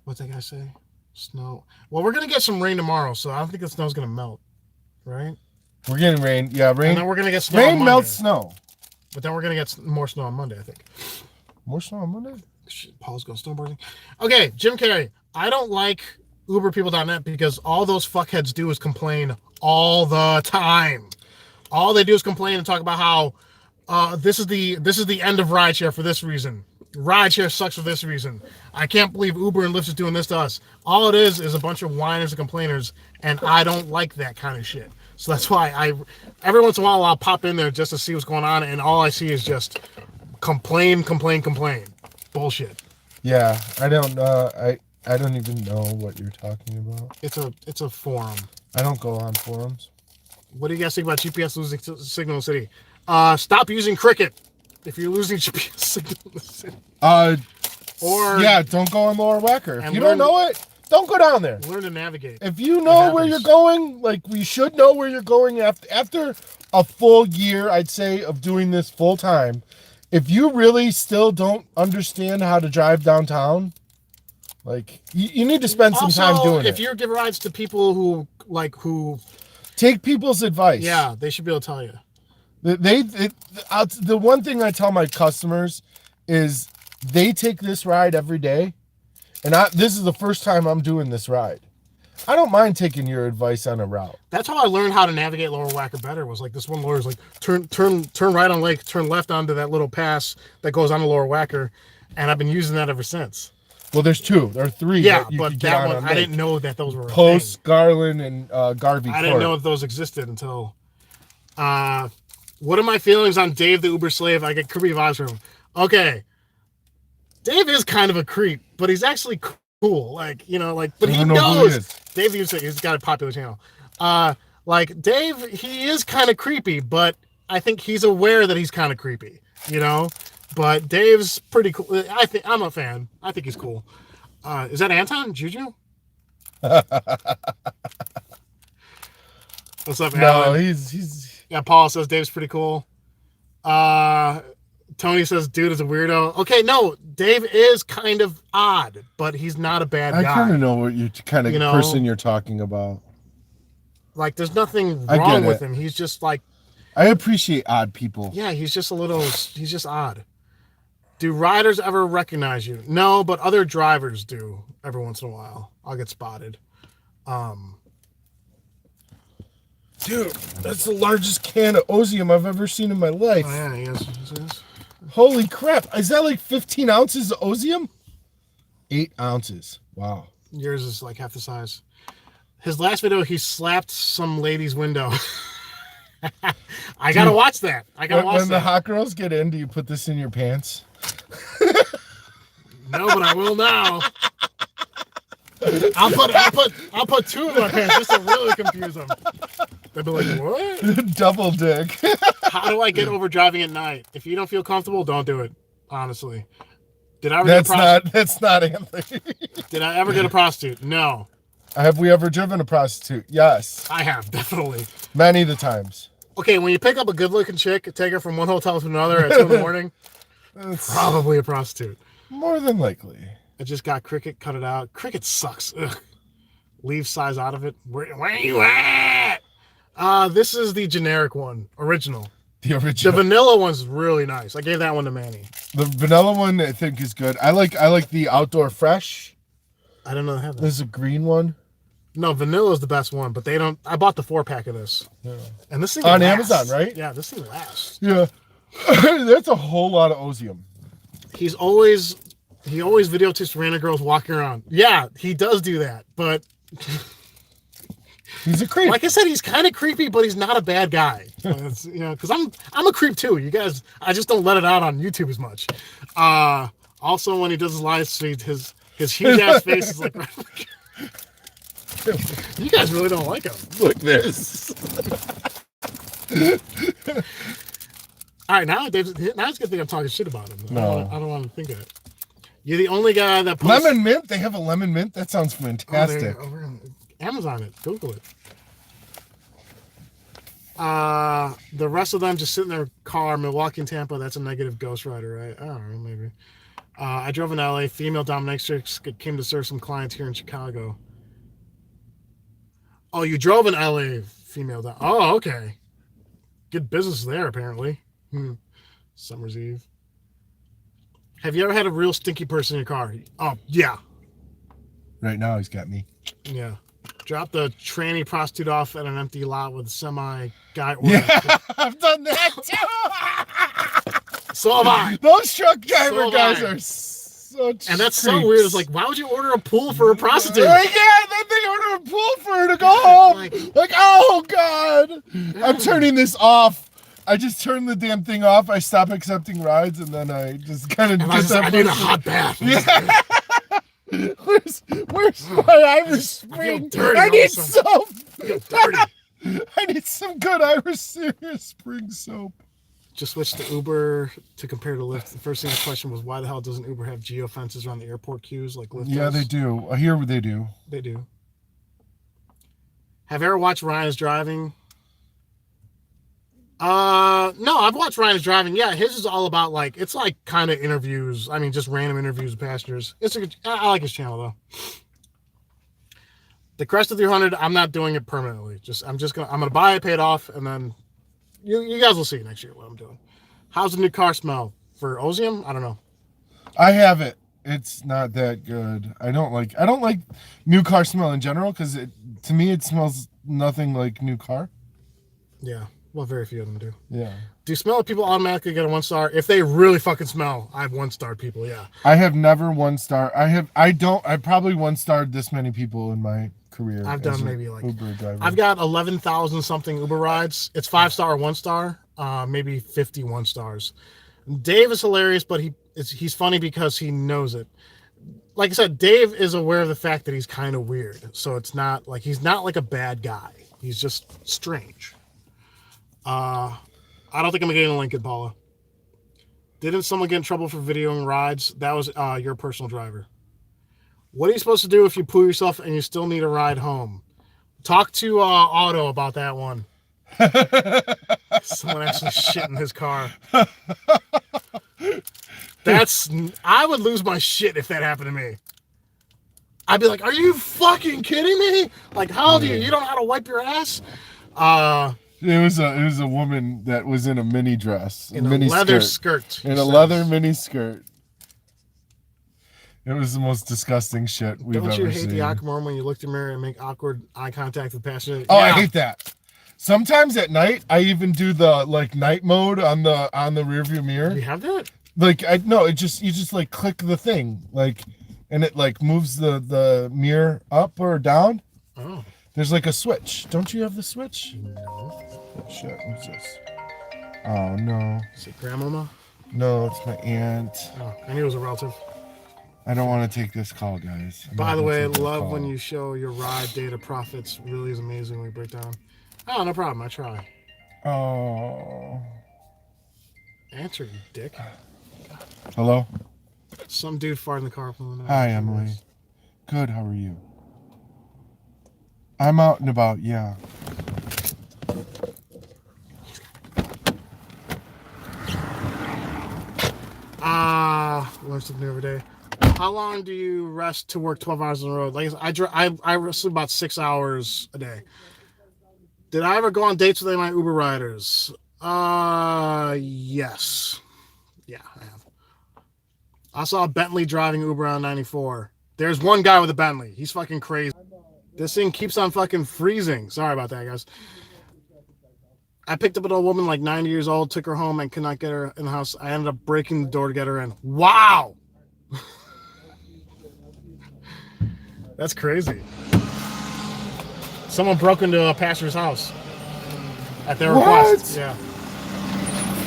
What's that guy say? Snow. Well, we're gonna get some rain tomorrow, so I don't think the snow's gonna melt. Right? We're getting rain. Yeah, rain. And then we're gonna get snow. Rain melts snow. But then we're gonna get more snow on Monday, I think. More snow on Monday? Shit, Paul's going snowboarding. Okay, Jim Carrey. I don't like uberpeople.net because all those fuckheads do is complain all the time. All they do is complain and talk about how this is the end of rideshare for this reason. Rideshare sucks for this reason. I can't believe Uber and Lyft is doing this to us. All it is a bunch of whiners and complainers, and I don't like that kind of shit. So that's why every once in a while I'll pop in there just to see what's going on, and all I see is just complain. Bullshit. Yeah, I don't even know what you're talking about. It's a forum. I don't go on forums. What do you guys think about GPS losing signal in the city? Stop using Cricket if you're losing GPS signal in the city. Don't go on Lower Wacker. If you don't know it, don't go down there. Learn to navigate. If you know where you're going, like we should know where you're going after a full year, I'd say, of doing this full time. If you really still don't understand how to drive downtown, like you need to spend some time doing it. If you give rides to people who take people's advice, yeah, they should be able to tell you. The one thing I tell my customers is they take this ride every day, and this is the first time I'm doing this ride. I don't mind taking your advice on a route. That's how I learned how to navigate Lower Wacker better. Was like this one lawyer's like turn right on Lake, turn left onto that little pass that goes on to Lower Wacker, and I've been using that ever since. Well, there's two. There are three. Yeah, but that one I didn't know that those were Post, Garland, and Garvey. I didn't know if those existed until. What are my feelings on Dave the Uber slave? I get creepy vibes from him. Okay, Dave is kind of a creep, but he's actually cool. Like, you know, like, but he know who knows. he is. Dave, he's got a popular channel. Like Dave, he is kind of creepy, but I think he's aware that he's kind of creepy, you know. But Dave's pretty cool. I'm a fan. I think he's cool. Is that Anton Juju? What's up, No, Alan? he's. Yeah, Paul says Dave's pretty cool. Tony says dude is a weirdo. Okay, no, Dave is kind of odd, but he's not a bad guy. I kind of know what kind of person you're talking about. Like, there's nothing wrong with him. He's just like. I appreciate odd people. Yeah, he's just odd. Do riders ever recognize you? No, but other drivers do every once in a while. I'll get spotted. Dude, that's the largest can of Ozium I've ever seen in my life. Oh, yeah, yes. Holy crap. Is that like 15 ounces of Ozium? 8 ounces. Wow. Yours is like half the size. His last video, he slapped some lady's window. I gotta watch that. When the hot girls get in, do you put this in your pants? No, but I will now. I'll put 2 in my pants just to really confuse them. They'll be like, what? Double dick. How do I get over driving at night? If you don't feel comfortable, don't do it. Honestly. Did I ever get a prostitute? That's not Anthony. Did I ever get a prostitute? No. Have we ever driven a prostitute? Yes. I have, definitely. Many of the times. Okay, when you pick up a good-looking chick, take her from one hotel to another at 2 in the morning, probably a prostitute. More than likely. I just got Cricket, cut it out. Cricket sucks. Ugh. Leave size out of it. Where are you at? This is the generic one, original. The original. The vanilla one's really nice. I gave that one to Manny. The vanilla one I think is good. I like the outdoor fresh. I don't know they have that. There's a green one. No, vanilla is the best one, but they don't. I bought the 4-pack of this. Yeah. And this thing on lasts. Amazon, right? Yeah, this thing lasts. Yeah. That's a whole lot of Ozium. He always videotapes random girls walking around. Yeah, he does do that, but he's a creep. Like I said, he's kind of creepy, but he's not a bad guy. You know, because I'm a creep too. You guys, I just don't let it out on YouTube as much. Also, when he does his live streams, his huge ass face is like. You guys really don't like him. Look this. All right, now it's gonna think I'm talking shit about him. No. I don't want to think of it. You're the only guy that posts... Lemon mint? They have a lemon mint? That sounds fantastic. Amazon it. Google it. The rest of them just sit in their car, Milwaukee and Tampa. That's a negative Ghost Rider, right? I don't know, maybe. I drove in LA. Female dominatrix came to serve some clients here in Chicago. Oh, you drove in LA, female dom. Oh, okay. Good business there, apparently. Summer's Eve. Have you ever had a real stinky person in your car? Oh, yeah. Right now, he's got me. Yeah. Drop the tranny prostitute off at an empty lot with a semi guy. Yeah, I've done that too. So have I. Those truck driver guys are such. And that's creeps. So weird. It's like, why would you order a pool for a prostitute? Yeah, then they order a pool for her to go home. Like, oh God, I'm turning this off. I just turn the damn thing off. I stop accepting rides, and then I just kind of. I need a hot bath. Yeah. Where's my Irish Spring? I need soap. I need some good Irish Spring soap. Just switched to Uber to compare to Lyft. The first thing the question was, why the hell doesn't Uber have geofences around the airport queues like Lyft does? Yeah, they do. I hear they do. They do. Have you ever watched Ryan is Driving? No, I've watched Ryan is Driving. Yeah, his is all about it's like kind of interviews. I mean, just random interviews with passengers. I like his channel though. The Cresta 300, I'm not doing it permanently. I'm gonna buy it, pay it off, and then you guys will see next year what I'm doing. How's the new car smell for Ozium? I don't know. I have it. It's not that good. I don't like new car smell in general because to me it smells nothing like new car. Yeah. Well, very few of them do. Yeah. Do smell people automatically get a 1-star? If they really fucking smell, I have 1-star people, yeah. I have never 1-star. I probably 1-starred this many people in my career. I've done maybe Uber driver. I've got 11,000 something Uber rides. It's 5-star or 1-star, maybe 50 1-stars. Dave is hilarious, but he's funny because he knows it. Like I said, Dave is aware of the fact that he's kind of weird. So it's not like he's not like a bad guy. He's just strange. I don't think I'm getting a Lincoln, Paula. Didn't someone get in trouble for videoing rides? That was your personal driver. What are you supposed to do if you poo yourself and you still need a ride home? Talk to Otto about that one. Someone actually shit in his car. I would lose my shit if that happened to me. I'd be like, are you fucking kidding me? Like, how old are you? You don't know how to wipe your ass? It was a woman that was in a mini dress. In a leather skirt. In a leather mini skirt. It was the most disgusting shit we've ever seen. Don't you hate the awkward moment when you look in the mirror and make awkward eye contact with the passenger? Oh, yeah. I hate that. Sometimes at night, I even do the like night mode on the rearview mirror. You have that? Like you just like click the thing like, and it like moves the mirror up or down. Oh. There's like a switch. Don't you have the switch? No. Oh, shit. What's this? Oh no. Is it grandmama? No, it's my aunt. Oh, I knew it was a relative. I don't want to take this call, guys. By the way, love when you show your ride data profits. Really is amazing when we break down. Oh, no problem. I try. Oh. Answer, you dick. Hello? Some dude farted in the car. Hi, Emily. Good, how are you? I'm out and about, yeah. Learn something new every day. How long do you rest to work 12 hours on the road? Like I rest about 6 hours a day. Did I ever go on dates with any of my Uber riders? Yes. Yeah, I have. I saw a Bentley driving Uber on 94. There's one guy with a Bentley. He's fucking crazy. This thing keeps on fucking freezing. Sorry about that, guys. I picked up an old woman like 90 years old, took her home and could not get her in the house. I ended up breaking the door to get her in. Wow. That's crazy. Someone broke into a pastor's house at their request. Yeah.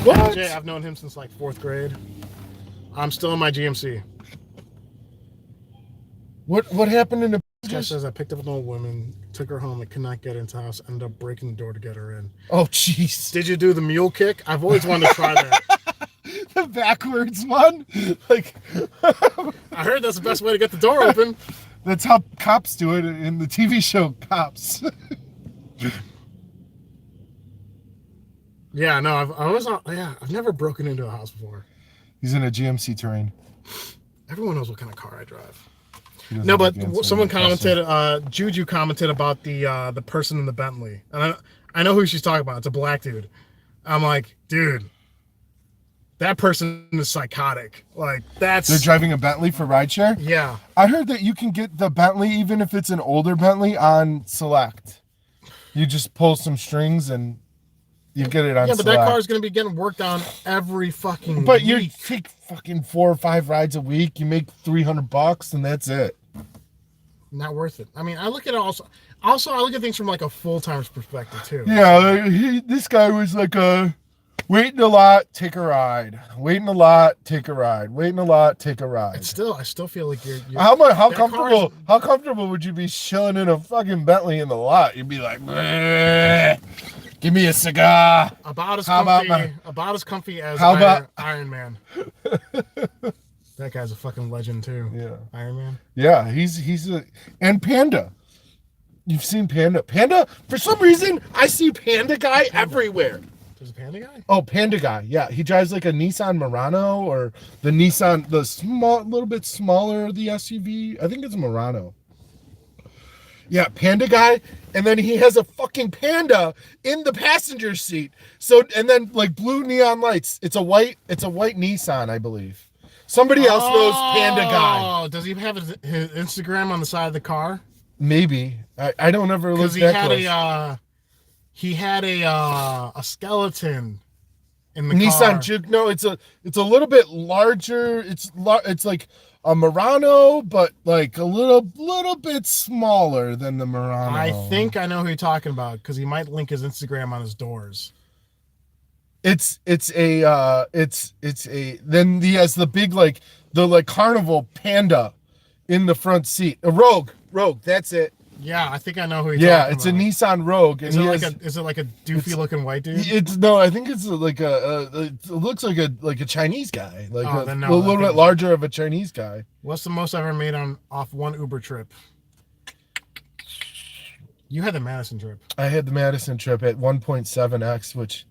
What? Jay, I've known him since like 4th grade. I'm still in my GMC. What happened in the This guy says I picked up an old woman, took her home and could not get into the house, ended up breaking the door to get her in. Oh, jeez. Did you do the mule kick? I've always wanted to try that. The backwards one? Like I heard that's the best way to get the door open. That's how cops do it in the TV show Cops. Yeah, no, I've never broken into a house before. He's in a GMC Terrain. Everyone knows what kind of car I drive. No, but someone commented, Juju commented about the person in the Bentley. And I know who she's talking about. It's a black dude. I'm like, dude, that person is psychotic. Like, they're driving a Bentley for rideshare? Yeah. I heard that you can get the Bentley, even if it's an older Bentley, on Select. You just pull some strings and you get it on Select. Yeah, but that car is going to be getting worked on every fucking But week. you take fucking 4 or 5 rides a week, you make $300 and that's it. Not worth it. I mean, I look at it also I look at things from like a full-timer's perspective too. Yeah, this guy was like waiting a lot, take a ride. Waiting a lot, take a ride. Waiting a lot, take a ride. I still feel like you're how comfortable would you be chilling in a fucking Bentley in the lot? You'd be like, give me a cigar. About as comfy as Iron Man. That guy's a fucking legend too. Yeah. Iron Man. Yeah, and Panda. You've seen Panda. Panda, for some reason, I see Panda guy everywhere. There's a Panda guy? Oh, Panda guy. Yeah, he drives like a Nissan Murano or the Nissan, the little bit smaller, the SUV. I think it's Murano. Yeah, Panda guy. And then he has a fucking panda in the passenger seat. So, and then like blue neon lights. It's a white Nissan, I believe. Somebody else knows Panda guy. Oh, does he have his Instagram on the side of the car? Maybe. I don't ever look that close. He had a skeleton in the Nissan car. Juke. No, it's a little bit larger. It's like a Murano, but like a little bit smaller than the Murano. I think I know who you're talking about because he might link his Instagram on his doors. It's a then he has the big like the like carnival panda in the front seat. A Rogue, that's it. Yeah, I think I know who you're talking It's about. a Nissan Rogue. Is it like a doofy looking white dude? It's no, I think it's like it looks like a Chinese guy, like a little bit larger of a Chinese guy. What's the most I ever made off one Uber trip? You had the Madison trip. I had the Madison trip at 1.7x, which,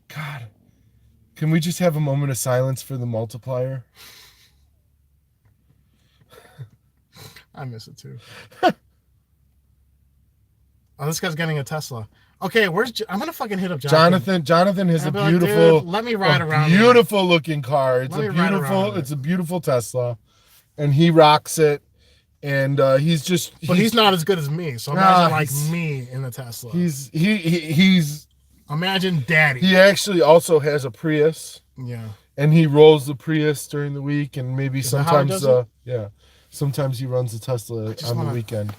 God, can we just have a moment of silence for the multiplier? I miss it too. Oh, this guy's getting a Tesla. Okay, I'm gonna fucking hit up Jonathan. Jonathan has a beautiful. Like, let me ride around. Beautiful looking car. It's a beautiful Tesla, and he rocks it. And he's not as good as me. So imagine like me in the Tesla. He's imagine daddy. He actually also has a Prius. Yeah. And he rolls the Prius during the week, and maybe sometimes sometimes he runs the Tesla on the weekend.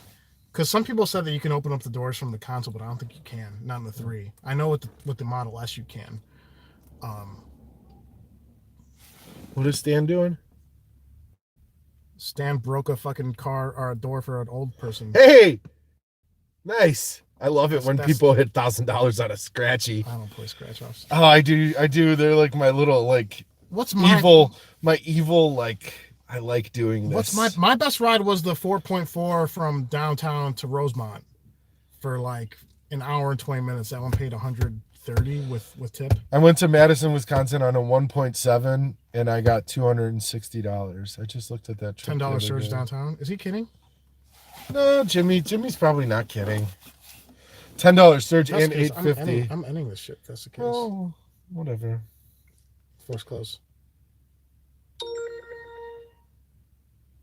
Because some people said that you can open up the doors from the console, but I don't think you can. Not in the 3. I know with the Model S you can. What is Stan doing? Stan broke a fucking car or a door for an old person. Hey, nice. I love it when people hit $1,000 on a scratchy. I don't play scratch offs. Oh, I do. They're like my little like evil like. I like doing this. My best ride was the 4.4 from downtown to Rosemont for like an hour and 20 minutes. That one paid $130 with tip. I went to Madison, Wisconsin on a 1.7 and I got $260. I just looked at that trip. $10 surge downtown. Is he kidding? No, Jimmy's probably not kidding. $10 surge and $850. I'm ending this shit. That's the case. Oh, whatever. Force close.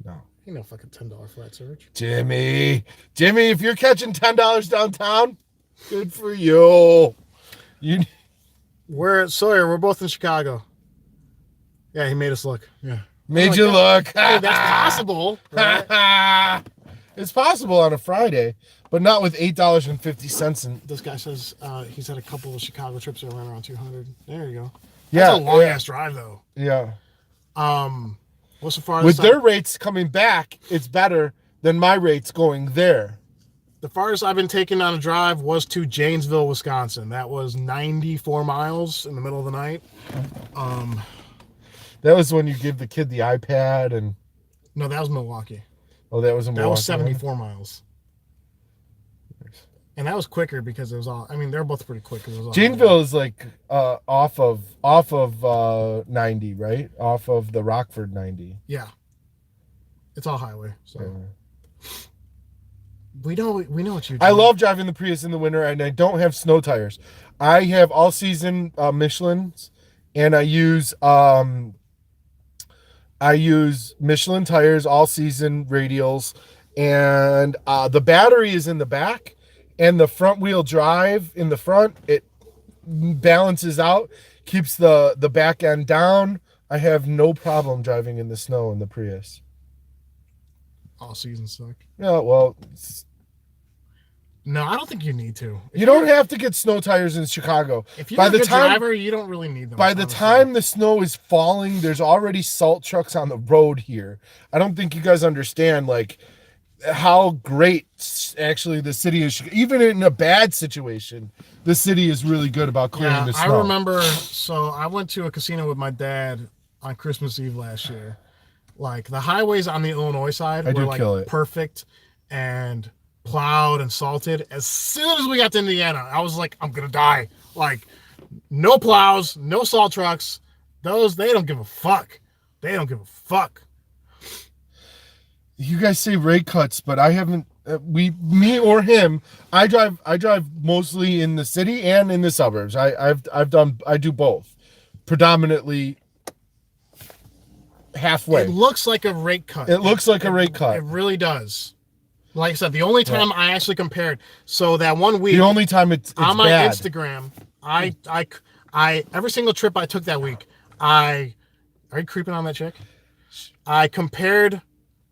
No. Ain't no fucking $10 flat surge. Jimmy, if you're catching $10 downtown, good for you. We're Sawyer. We're both in Chicago. Yeah, he made us look. Yeah, made you look. Hey, that's possible. Right? It's possible on a Friday, but not with $8.50. And this guy says he's had a couple of Chicago trips that ran around 200. There you go. That's a long ass drive though. Yeah. What's the farthest? With their rates coming back, it's better than my rates going there. The farthest I've been taken on a drive was to Janesville, Wisconsin. That was 94 miles in the middle of the night. That was when you give the kid the iPad and. No, that was Milwaukee. Oh, that was in Milwaukee. That was 74 miles. Nice. And that was quicker because it was all. I mean, they're both pretty quick. It was all Janesville is like off of 90, right? Off of the Rockford 90. Yeah. It's all highway. So. Yeah. We know what you do. I love driving the Prius in the winter, and I don't have snow tires. I have all season Michelin's, and I use Michelin tires, all season radials, and the battery is in the back, and the front wheel drive in the front. It balances out, keeps the back end down. I have no problem driving in the snow in the Prius. All season suck. Yeah, well. No, I don't think you need to. You don't have to get snow tires in Chicago. If you're a good driver, you don't really need them. By the time the snow is falling, there's already salt trucks on the road here. I don't think you guys understand like how great actually the city is. Even in a bad situation, the city is really good about clearing the snow. I remember, so I went to a casino with my dad on Christmas Eve last year. Like the highways on the Illinois side were like perfect and plowed and salted. As soon as we got to Indiana, I was like, I'm gonna die. Like, no plows, no salt trucks. Those, they don't give a fuck. They don't give a fuck. You guys say rate cuts, but I haven't. Me or him. I drive mostly in the city and in the suburbs. I do both, predominantly halfway. It looks like a rate cut. It looks like a rate cut. It really does. Like I said, the only time I actually compared, so that one week, the only time it's on my bad. Instagram, I every single trip I took that week, are you creeping on that chick? I compared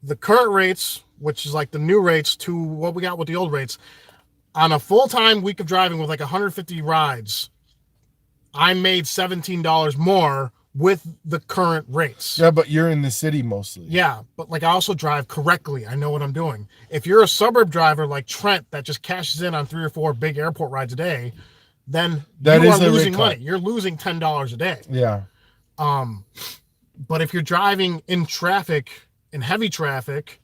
the current rates, which is like the new rates, to what we got with the old rates. On a full-time week of driving with like 150 rides, I made $17 more with the current rates. Yeah, but you're in the city mostly. Yeah, but like I also drive correctly. I know what I'm doing. If you're a suburb driver like Trent that just cashes in on 3 or 4 big airport rides a day, then you are losing money. You're losing $10 a day. Yeah. But if you're driving in traffic, in heavy traffic,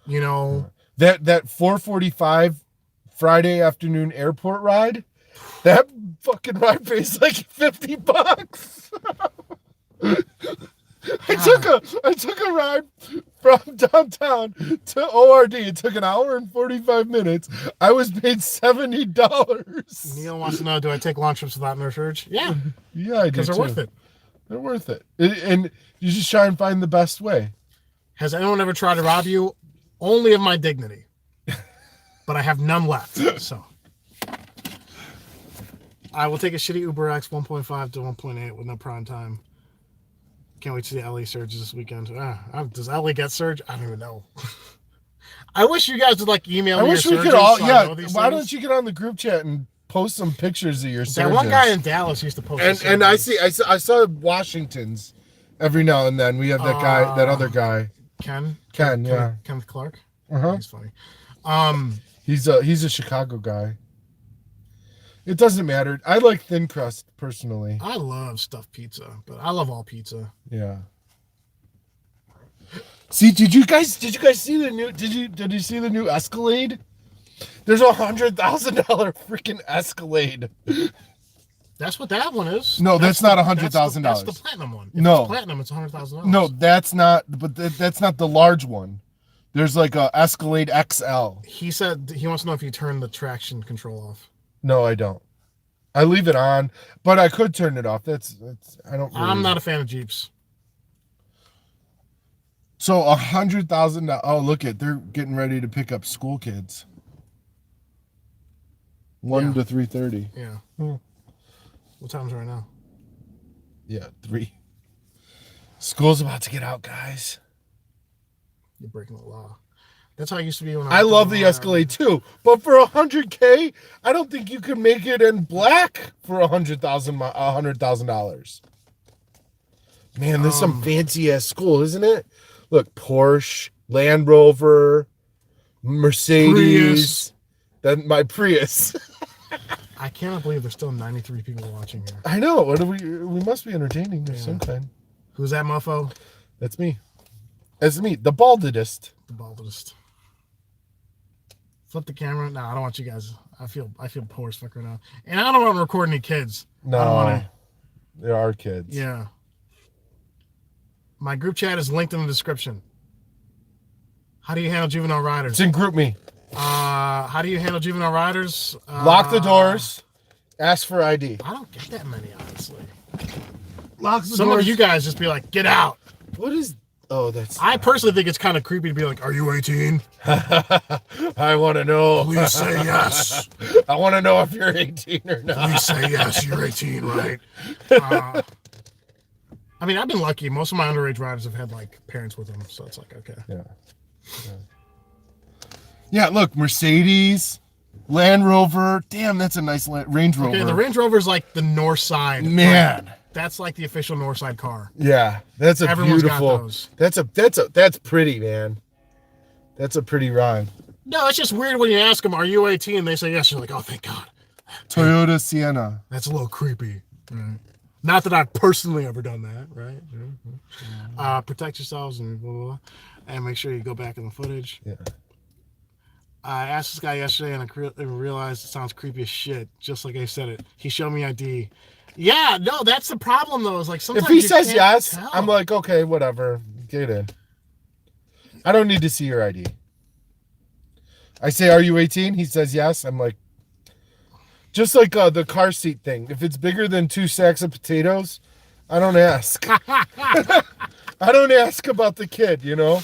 you know, that 4:45 Friday afternoon airport ride, that fucking ride pays like $50. I took a ride from downtown to ORD. It took an hour and 45 minutes. I was paid $70. Neil wants to know, do I take long trips without nurse urge? Yeah. Yeah, I do. Because they're worth it. They're worth it. And you just try and find the best way. Has anyone ever tried to rob you? Only of my dignity. But I have none left. So I will take a shitty Uber X 1.5 to 1.8 with no prime time. Can't wait to see LA surges this weekend. Does LA get surge? I don't even know. I wish you guys would like email me. I wish we could all. Yeah. Why don't you get on the group chat and post some pictures of your surges? That one guy in Dallas used to post. And I saw Washington's every now and then. We have that guy, that other guy, Ken, yeah, Kenneth Clark. He's funny. He's a Chicago guy. It doesn't matter. I like thin crust personally. I love stuffed pizza, but I love all pizza. Yeah. See, did you guys see the new? Did you see the new Escalade? There's $100,000 freaking Escalade. That's what that one is. No, that's not $100,000. That's the platinum one. If no, it's platinum, it's $100,000. No, that's not. But that's not the large one. There's like a Escalade XL. He said he wants to know if you turn the traction control off. No, I don't. I leave it on, but I could turn it off. That's I don't. Really... I'm not a fan of Jeeps. So $100,000. Oh, look at they're getting ready to pick up school kids. 1 to 3:30. Yeah. Hmm. What time's it right now? Yeah, 3. School's about to get out, guys. You're breaking the law. That's how I used to be when I love the Escalade too, but for $100K, I don't think you could make it in black for $100,000. Man, this is some fancy ass school, isn't it? Look, Porsche, Land Rover, Mercedes, then my Prius. I cannot believe there's still 93 people watching here. I know. What do we must be entertaining of some kind. Who's that mofo? That's me. That's me, the baldest. The baldest. Flip the camera. No, I don't want you guys. I feel poor as fuck right now. And I don't want to record any kids. No, I don't want to. There are kids. Yeah. My group chat is linked in the description. How do you handle juvenile riders? It's in group me. How do you handle juvenile riders? Lock the doors. Ask for ID. I don't get that many, honestly. Lock the Some doors. of you guys just be like, get out. What is... Oh, that's... I personally think it's kind of creepy to be like, are you 18? I want to know. Please say yes. I want to know if you're 18 or not. Please say yes, you're 18, right? I mean, I've been lucky. Most of my underage riders have had, like, parents with them, so it's like, okay. Yeah, look, Mercedes, Land Rover. Damn, that's a nice Range Rover. Okay, the Range Rover's like the north side. Man. That's like the official north side car. Yeah, that's a Everyone's beautiful. Got those. That's pretty, man. That's a pretty ride. No, it's just weird when you ask them, "Are you 18?" and they say yes. You're like, "Oh, thank God." Toyota Sienna. That's a little creepy. Right? Not that I've personally ever done that, right? Protect yourselves and blah, blah, blah, and make sure you go back in the footage. Yeah. I asked this guy yesterday and I realized it sounds creepy as shit. Just like I said it. He showed me ID. Yeah, no, that's the problem though. Is like sometimes if he says yes, tell. I'm like, okay, whatever, get in. I don't need to see your ID. I say, are you 18? He says yes. I'm like, just like the car seat thing. If it's bigger than 2 sacks of potatoes, I don't ask. I don't ask about the kid, you know?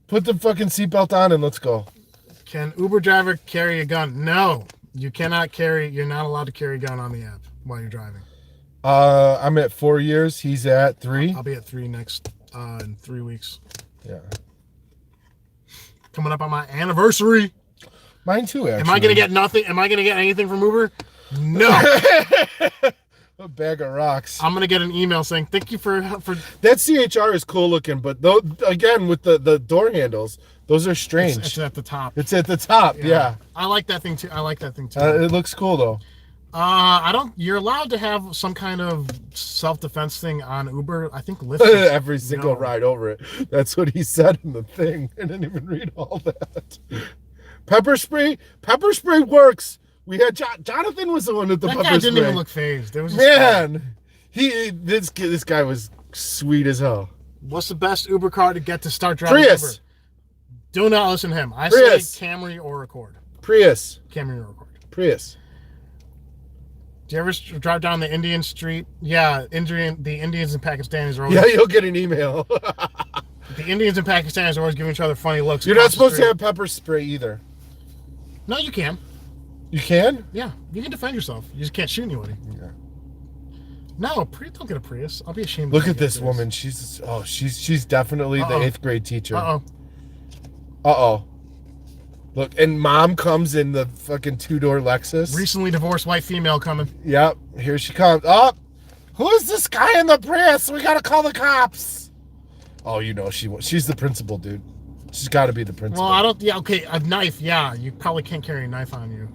Put the fucking seatbelt on and let's go. Can Uber driver carry a gun? No, you cannot carry. You're not allowed to carry a gun on the app while you're driving. I'm at 4 years. He's at 3. I'll be at 3 next in 3 weeks. Yeah. Coming up on my anniversary. Mine too, actually. Am I gonna get nothing? Am I gonna get anything from Uber? No. A bag of rocks. I'm gonna get an email saying thank you for. That CHR is cool looking, but though again with the door handles, those are strange. It's at the top. It's at the top. Yeah. I like that thing too. It looks cool though. I don't. You're allowed to have some kind of self-defense thing on Uber. I think Lyft. Every single ride over it. That's what he said in the thing. I didn't even read all that. Pepper spray works. We had Jonathan was the one with the pepper spray. That guy didn't even look phased. It was this guy was sweet as hell. What's the best Uber car to get to start driving Prius. Uber? Do not listen to him. I Prius. say Camry or Accord. Prius. Camry or Accord. Prius. Do you ever drive down the Indian street? Yeah, the Indians and Pakistanis are always... Yeah, you'll get an email. The Indians and Pakistanis are always giving each other funny looks. You're not supposed to have pepper spray either. No, you can. You can? Yeah, you can defend yourself. You just can't shoot anybody. Yeah. No, don't get a Prius. I'll be ashamed. Look at this woman. She's definitely the 8th grade teacher. Uh-oh. Look, and mom comes in the fucking 2-door Lexus. Recently divorced white female coming. Yep, here she comes. Oh, who is this guy in the Prius? We gotta call the cops. Oh, you know she's the principal, dude. She's got to be the principal. Well, I don't. Yeah, okay, a knife. Yeah, you probably can't carry a knife on you.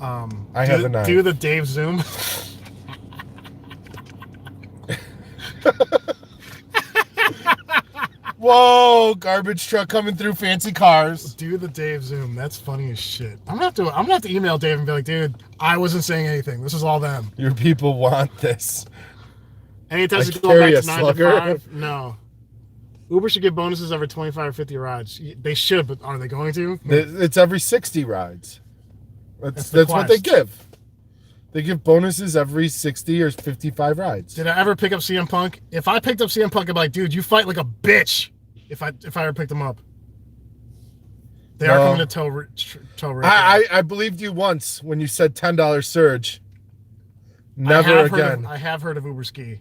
I have a knife. Do the Dave Zoom. Whoa, garbage truck coming through fancy cars. Do the Dave Zoom. That's funny as shit. I'm gonna have to email Dave and be like, dude, I wasn't saying anything. This is all them. Your people want this. Anytime you go back to 9 to 5, no. Uber should give bonuses every 25 or 50 rides. They should, but are they going to? It's every 60 rides. That's what they give. They give bonuses every 60 or 55 rides. Did I ever pick up CM Punk? If I picked up CM Punk, I'd be like, dude, you fight like a bitch. If I ever picked him up. They are coming to tow Rick. I believed you once when you said $10 surge. Never again. I have heard of Uber Ski.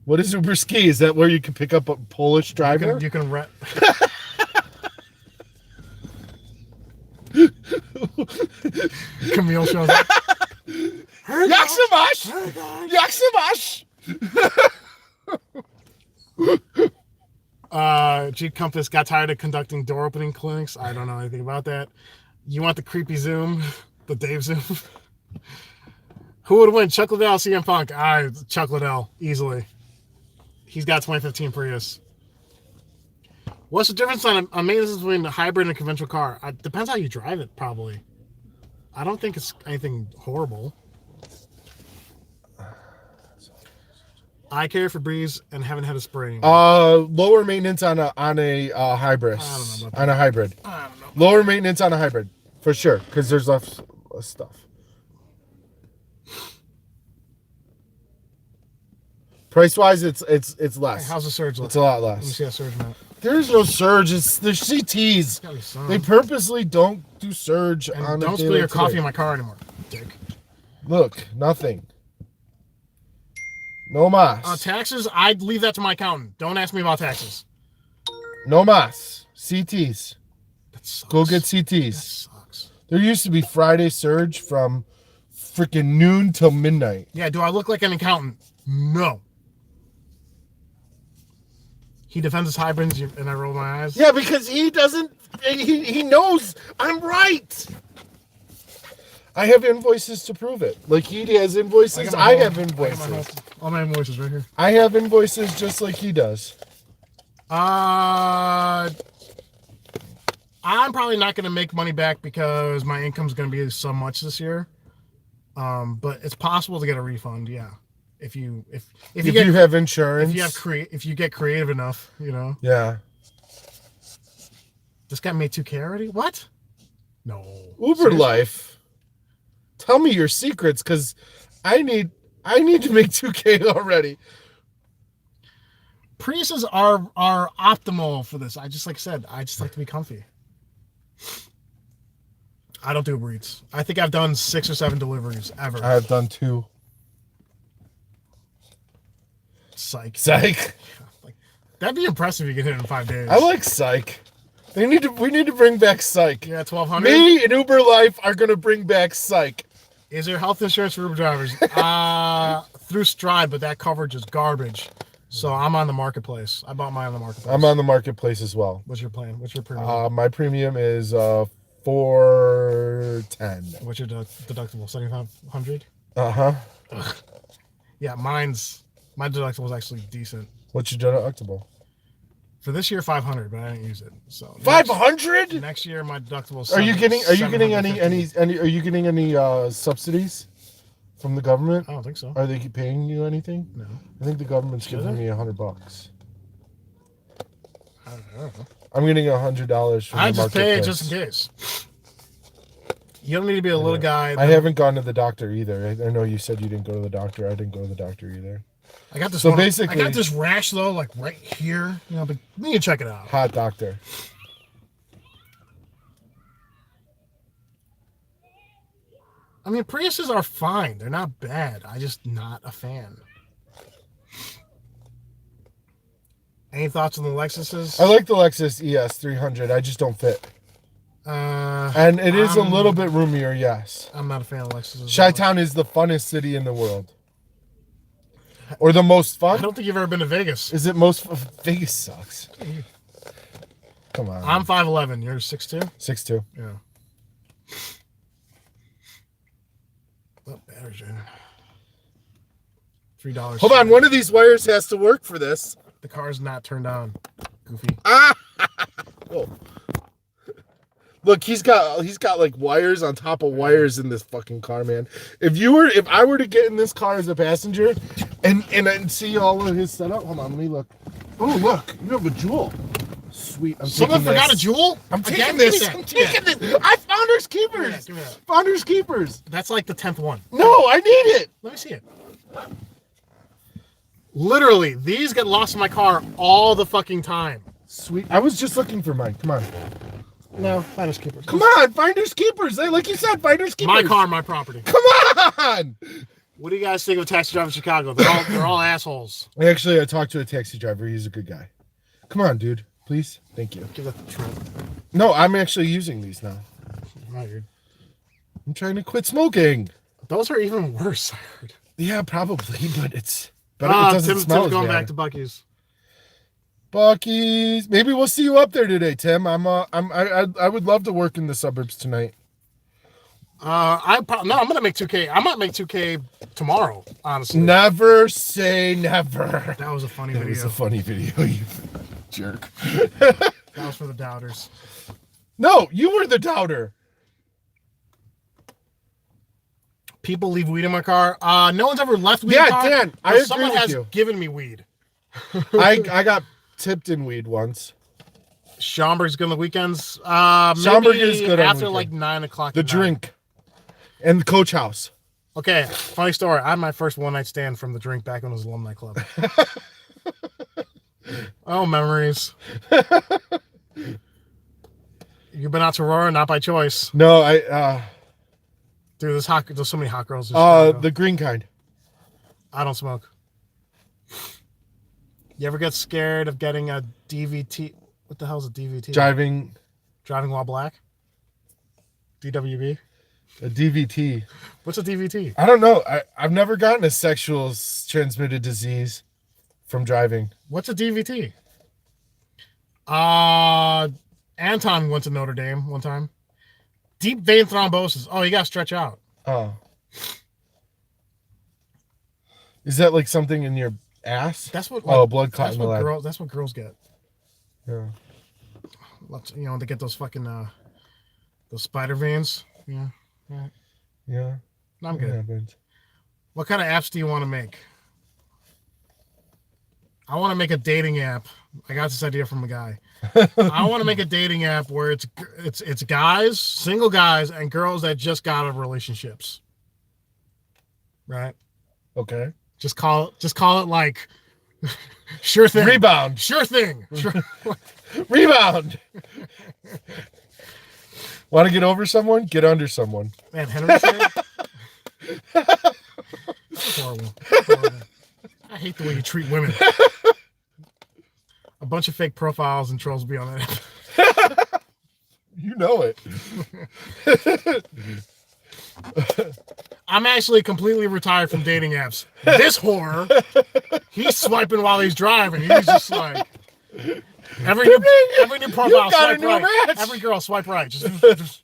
What is Uber Ski? Is that where you can pick up a Polish driver? You can rent. Camille shows up. Jak se máš? Jak se máš? Jeep Compass got tired of conducting door opening clinics. I don't know anything about that. You want the creepy Zoom? The Dave Zoom? Who would win? Chuck Liddell, CM Punk? Chuck Liddell, easily. He's got 2015 Prius. What's the difference on maintenance between a hybrid and a conventional car? Depends how you drive it, probably. I don't think it's anything horrible. I carry Febreze and haven't had a spray. Lower maintenance on a hybrid. I don't know about that. On a hybrid. I don't know. Lower maintenance on a hybrid for sure, because there's less stuff. Price wise, it's less. How's the surge look? It's a lot Let me less. see that surge map. There's no surge. There's CTs. Gotta be some. They purposely don't do surge And on. don't spill your coffee in my car anymore, dick. Look, nothing. No mas. Taxes, I'd leave that to my accountant. Don't ask me about taxes. No mas. CTs. That sucks. Go get That CTs. sucks. There used to be Friday surge from freaking noon till midnight. Yeah, do I look like an accountant? No. He defends his hybrids, and I roll my eyes. Yeah, because he doesn't. He knows I'm right. I have invoices to prove it. Like he has invoices, I have invoices. All my invoices right here. I have invoices just like he does. I'm probably not going to make money back because my income's going to be so much this year. But it's possible to get a refund. Yeah, if you have insurance, if you get creative enough, you know. Yeah. This guy made 2K already. What? No. Uber Seriously? life. Tell me your secrets, because I need to make 2K already. Priuses are optimal for this. I just like to be comfy. I don't do Uber Eats. I think I've done 6 or 7 deliveries ever. I've done 2. Psych. Like, that'd be impressive if you could hit it in 5 days. I like Psych. We need to bring back Psych. Yeah, 1,200. Me and Uber Life are gonna bring back Psych. Is there health insurance for Uber drivers? Through Stride, but that coverage is garbage. So I'm on the marketplace. I bought mine on the marketplace. I'm on the marketplace as well. What's your plan? What's your premium? My premium is $410. What's your deductible? 7,500. Yeah, my deductible is actually decent. What's your deductible? For this year, 500, but I didn't use it. So 500? Next year, my deductible is Are you getting any subsidies from the government? I don't think so. Are they paying you anything? No. I think the government's giving me $100. I don't know. I'm getting $100 from I the just pay it marketplace. just in case. You don't need to be a little guy. I haven't gone to the doctor either. I know you said you didn't go to the doctor. I didn't go to the doctor either. I got this. So I basically, got this rash though, like right here. You know, but you need to check it out. Hot doctor. I mean, Priuses are fine. They're not bad. I'm just not a fan. Any thoughts on the Lexuses? I like the Lexus ES 300. I just don't fit. And it is a little bit roomier, yes. I'm not a fan of Lexuses. Chi-Town is the funnest city in the world. Or the most fun? I don't think you've ever been to Vegas. Is it most... Vegas sucks. Come on. I'm 5'11". You're 6'2"? 6'2". Yeah. What battery drain? $3. Hold on. One of these wires has to work for this. The car's not turned on. Goofy. Whoa. Look, he's got like wires on top of wires in this fucking car, man. If I were to get in this car as a passenger and see all of his setup, hold on, let me look. Oh, look, you have a Jewel. Sweet. Someone forgot a Jewel? I'm taking this. I'm taking this. I Founders Keepers. Give me that. Founders Keepers. That's like the 10th one. No, I need it. Let me see it. Literally, these get lost in my car all the fucking time. Sweet. I was just looking for mine. Come on. No, Finders Keepers. Come on, Finders Keepers. Like you said, Finders Keepers. My car, my property. Come on. What do you guys think of a taxi driver in Chicago? They're all assholes. Actually, I talked to a taxi driver. He's a good guy. Come on, dude. Please. Thank you. Give that the Trump. No, I'm actually using these now. I'm trying to quit smoking. Those are even worse, I heard. Yeah, probably, but it doesn't smell Tim's going bad. back to Buc-ee's. Buc-ee's. Maybe we'll see you up there today, Tim. I would love to work in the suburbs tonight. I'm gonna make 2K. I might make 2K tomorrow. Honestly, Never say never. that was a funny video. That was a funny video, you jerk. That was for the doubters. No, you were the doubter. People leave weed in my car. No one's ever left weed in my car. Dan, I agree someone with has you. given me weed. I got tipped in weed once. Schaumburg's good on the weekends. Schaumburg Maybe is good on after the like weekend. 9 o'clock. The drink. And the coach house. Okay, funny story. I had my first one night stand from the drink back when it was alumni club. Oh, memories. You've been out to Aurora, not by choice. No, Dude, there's so many hot girls. In the green kind. I don't smoke. You ever get scared of getting a DVT? What the hell is a DVT? Driving while black? DWB? a DVT. What's a DVT? I don't know. I've never gotten a sexual transmitted disease from driving. What's a DVT? Anton went to Notre Dame one time. Deep vein thrombosis. Oh, you gotta stretch out. Oh. Is that like something in your ass? That's what. Blood clot in the leg. That's what girls get. Yeah. You know, they get those fucking those spider veins. Yeah. Right. Yeah. I'm good. Happens. What kind of apps do you want to make? I want to make a dating app. I got this idea from a guy. I want to make a dating app where it's guys, single guys, and girls that just got out of relationships. Right? Okay. Just call it like sure thing. Rebound. Sure thing. Sure. Rebound. Want to get over someone? Get under someone. Man, Henry said. Horrible. I hate the way you treat women. A bunch of fake profiles and trolls will be on that app. You know it. I'm actually completely retired from dating apps. This whore, he's swiping while he's driving. He's just like every new profile swipe right. Match. Every girl swipe right. Just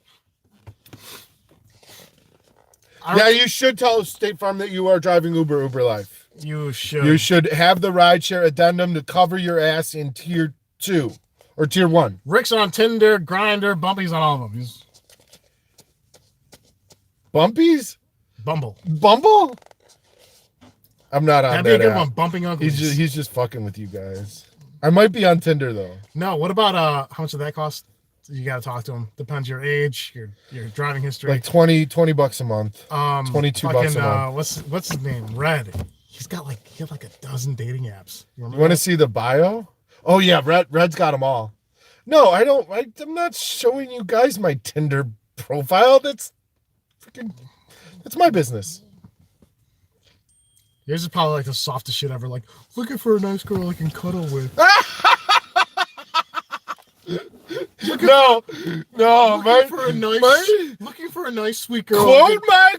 Yeah, you should tell State Farm that you are driving Uber Life. You should. You should have the rideshare addendum to cover your ass in tier 2 or tier 1. Rick's on Tinder, Grindr, Bumpy's on all of them. He's Bumpies? Bumble. Bumble? I'm not on That'd that be a good app. one. Bumping uglies. He's just fucking with you guys. I might be on Tinder though. No, what about how much did that cost? You got to talk to him. Depends your age, your driving history. Like $20 a month. $22 a month. What's his name? Red. He had like a dozen dating apps. You want to see the bio? Oh yeah, Red's got them all. No, I don't. I'm not showing you guys my Tinder profile. That's my business. Yours is probably like the softest shit ever. Like looking for a nice girl I can cuddle with. No, looking for a nice sweet girl. Quote my.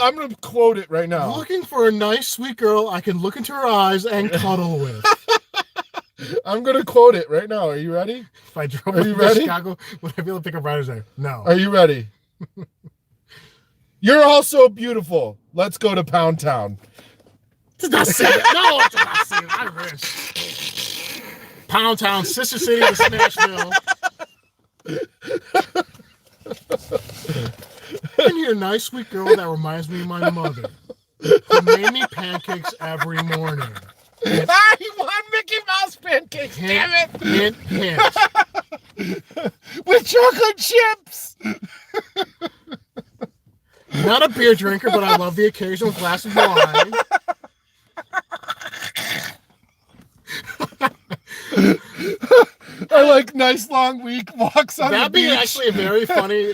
I'm gonna quote it right now. Looking for a nice sweet girl I can look into her eyes and cuddle with. I'm gonna quote it right now. Are you ready? If I drove to Chicago, would I be able to pick up riders there? No. Are you ready? You're also beautiful. Let's go to Pound Town. Does not say it. No, it does not say it. I wish. Pound Town, sister city of Smashville. I need a nice sweet girl that reminds me of my mother. Who made me pancakes every morning. I want Mickey Mouse pancakes, damn it! Hint. With chocolate chips! Not a beer drinker, but I love the occasional glass of wine. I like nice long week walks on the beach.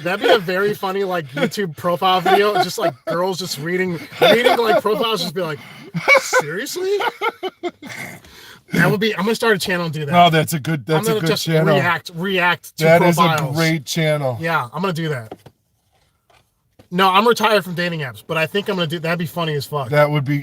That'd be a very funny like YouTube profile video. Just like girls just reading like profiles, just be like, seriously? That would be. I'm gonna start a channel and do that. Oh, that's a good channel. React to that profiles. That is a great channel. Yeah, I'm gonna do that. No, I'm retired from dating apps, but I think I'm gonna do. That'd be funny as fuck. That would. You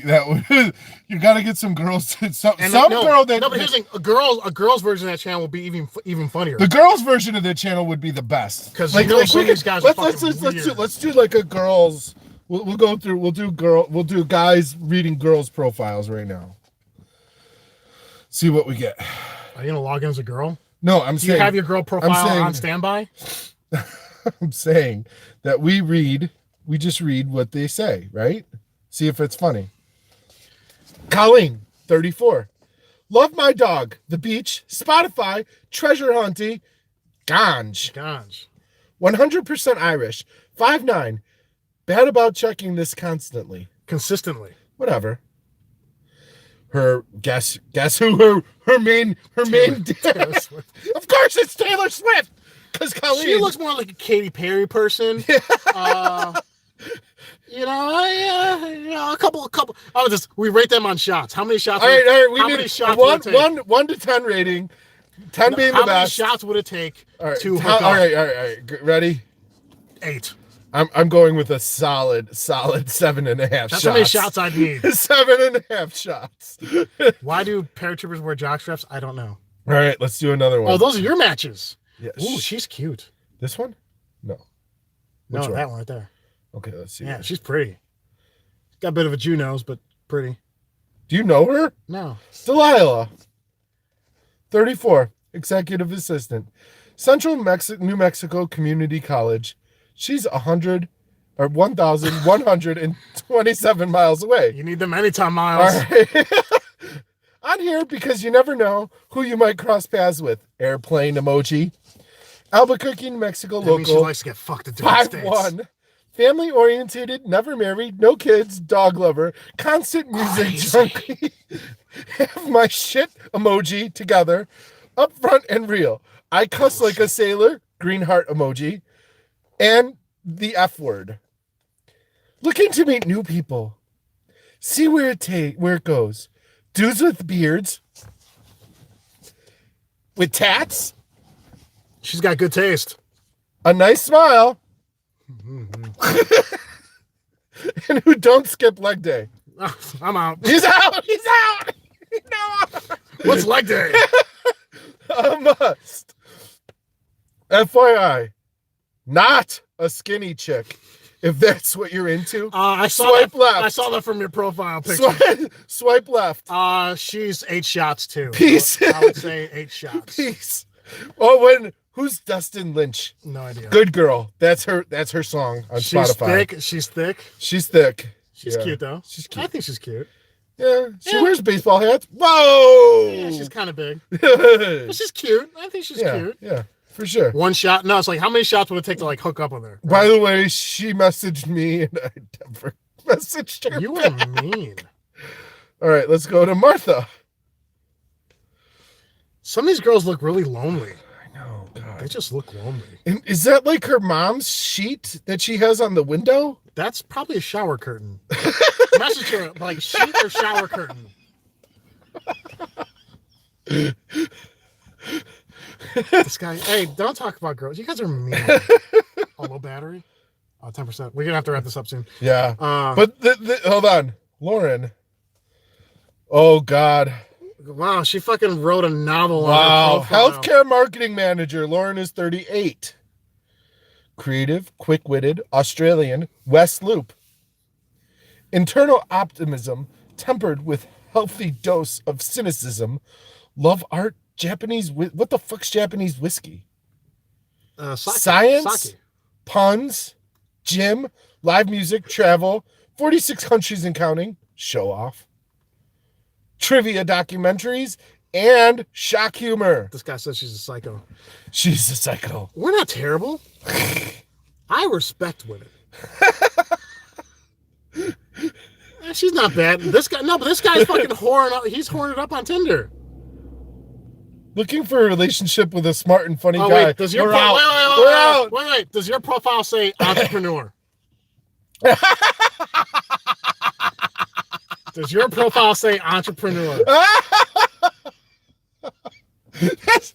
gotta get some girls. But here's the thing, a girl's version of that channel will be even funnier. The girls' version of that channel would be the best. Because some of these guys are fucking weird. Let's do like a girls. We'll go through. We'll do guys reading girls' profiles right now. See what we get. Are you gonna log in as a girl? No, I'm saying. Do you have your girl profile on standby? I'm saying that we just read what they say, right? See if it's funny. Colleen, 34. Love my dog, the beach, Spotify, treasure hunting, ganj. 100% Irish, 5'9". Bad about checking this constantly. Consistently. Whatever. Her guess who her main Taylor Swift. Of course it's Taylor Swift. Because Colleen, she looks more like a Katy Perry person. A couple. We rate them on shots. How many shots? All right. How many shots would it take? 1 to 10 rating. 10 being the best. How many shots would it take to hook up? All right. Ready? 8. I'm going with a solid 7.5 shots. That's how many shots I'd need. 7.5 shots. Why do paratroopers wear jockstraps? I don't know. All right, let's do another one. Oh, those are your matches. Yes. Ooh, she's cute. This one? No. Which one? That one right there. Okay, let's see. Yeah, she's pretty. Got a bit of a Jew nose, but pretty. Do you know her? No. Delilah. 34, executive assistant. Central New Mexico Community College. She's 1,127 miles away. You need them anytime, Miles. All right. On here because you never know who you might cross paths with. Airplane emoji. Albuquerque, New Mexico, that local. Means she likes to get fucked in different states. 5'1". Family oriented, never married, no kids, dog lover, constant music junkie. Have my shit emoji together, upfront and real. I cuss like a sailor, green heart emoji, and the F word. Looking to meet new people. See where it goes. Dudes with beards. With tats. She's got good taste. A nice smile. and who don't skip leg day. I'm out. He's out. He's out. No. What's leg day? A must. FYI, not a skinny chick. If that's what you're into, I saw swipe that, left. I saw that from your profile picture. Swipe left. She's 8 shots too. Peace. I would say 8 shots. Peace. Oh, who's Dustin Lynch? No idea. Good girl. That's her song on Spotify. She's thick. She's thick. She's cute though. She's cute. I think she's cute. Yeah. She wears baseball hats. Whoa. Yeah, she's kind of big. But she's cute. I think she's cute. Yeah. For sure. 1 shot. No, it's like how many shots would it take to like hook up with her? Right? By the way, she messaged me and I never messaged her. You were mean. All right, let's go to Martha. Some of these girls look really lonely. I know, God. They just look lonely. And is that like her mom's sheet that she has on the window? That's probably a shower curtain. Message her like sheet or shower curtain. This guy, hey, don't talk about girls. You guys are mean. Oh, low battery? 10%. We're going to have to wrap this up soon. Yeah. But hold on. Lauren. Oh, God. Wow, she fucking wrote a novel on Wow. her profile. Healthcare marketing manager. Lauren is 38. Creative, quick-witted, Australian, West Loop. Internal optimism tempered with healthy dose of cynicism. Love art, Japanese. What the fuck's Japanese whiskey? Sake. Science, Sake. puns, gym, live music, travel, 46 countries and counting, show off, trivia documentaries, and shock humor. This guy says she's a psycho. She's a psycho. We're not terrible. I respect women. She's not bad. This guy, no, but this guy's fucking whoring up. He's whoring it up on Tinder. Looking for a relationship with a smart and funny guy. Wait, does your We're out. Wait. Does your profile say entrepreneur? Does your profile say entrepreneur? If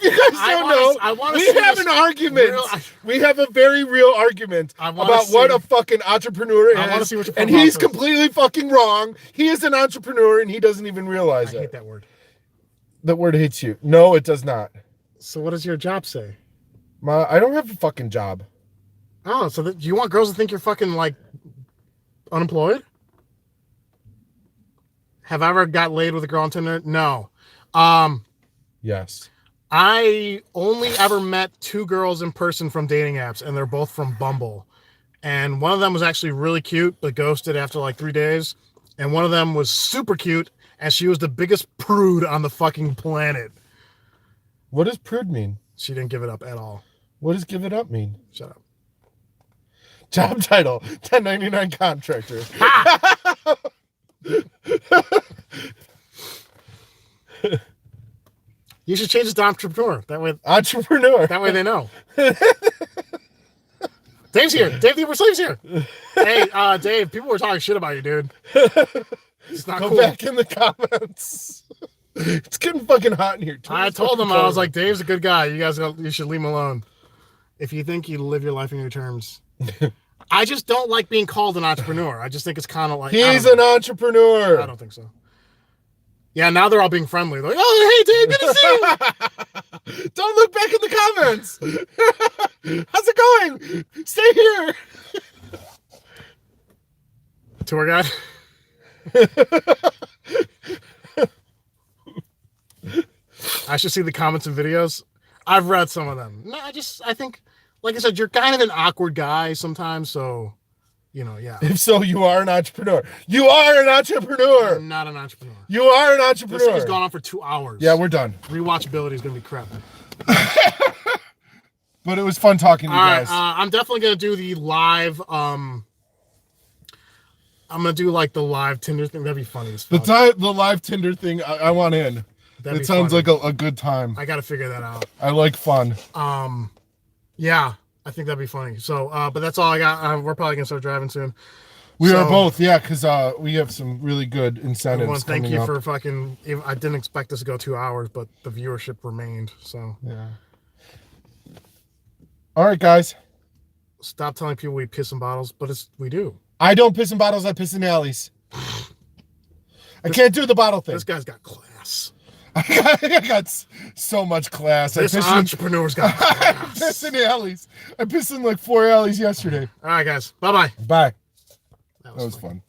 you guys don't know, we have an argument. We have a very real argument about what a fucking entrepreneur is. I want to see what your and profile he's says. completely fucking wrong. He is an entrepreneur and he doesn't even realize I it. hate that word. That word hates you. No, it does not. So what does your job say? I don't have a fucking job. Oh, so do you want girls to think you're fucking like unemployed? Have I ever got laid with a girl on Tinder? No. Yes. I only ever met 2 girls in person from dating apps, and they're both from Bumble. And one of them was actually really cute, but ghosted after like 3 days. And one of them was super cute, and she was the biggest prude on the fucking planet. What does prude mean? She didn't give it up at all. What does give it up mean? Shut up. Job title, 1099 contractor. You should change it to entrepreneur. Entrepreneur. That way they know. Dave's here. Dave the Sleeves here. Hey, Dave, people were talking shit about you, dude. It's not Go cool. back in the comments. It's getting fucking hot in here. I told them, I was like, Dave's a good guy. You should leave him alone. If you think you live your life on your terms. I just don't like being called an entrepreneur. I just think it's kind of like... He's an entrepreneur. I don't think so. Yeah, now they're all being friendly. They're like, oh, hey, Dave, good to see you. Don't look back in the comments. How's it going? Stay here. Tour guide. I should see the comments and videos. I've read some of them. No, I think, like I said, you're kind of an awkward guy sometimes, so, yeah. If so, you are an entrepreneur. You are an entrepreneur. I'm not an entrepreneur. You are an entrepreneur. This thing has gone on for 2 hours. Yeah, we're done. Rewatchability is going to be crap. But it was fun talking to you guys. I'm definitely going to do the live, I'm going to do like the live Tinder thing. That'd be funny as fuck. The live Tinder thing, I want in. It sounds like a good time. I got to figure that out. I like fun. Yeah, I think that'd be funny. So, but that's all I got. We're probably going to start driving soon. We are both, yeah, because we have some really good incentives. Everyone, thank you for fucking... I didn't expect this to go 2 hours, but the viewership remained, so... Yeah. All right, guys. Stop telling people we piss in bottles, but we do. I don't piss in bottles. I piss in alleys. I can't do the bottle thing. This guy's got class. I got so much class. This entrepreneur's got class. I piss in alleys. I pissed in like 4 alleys yesterday. All right, guys. Bye-bye. Bye. That was fun.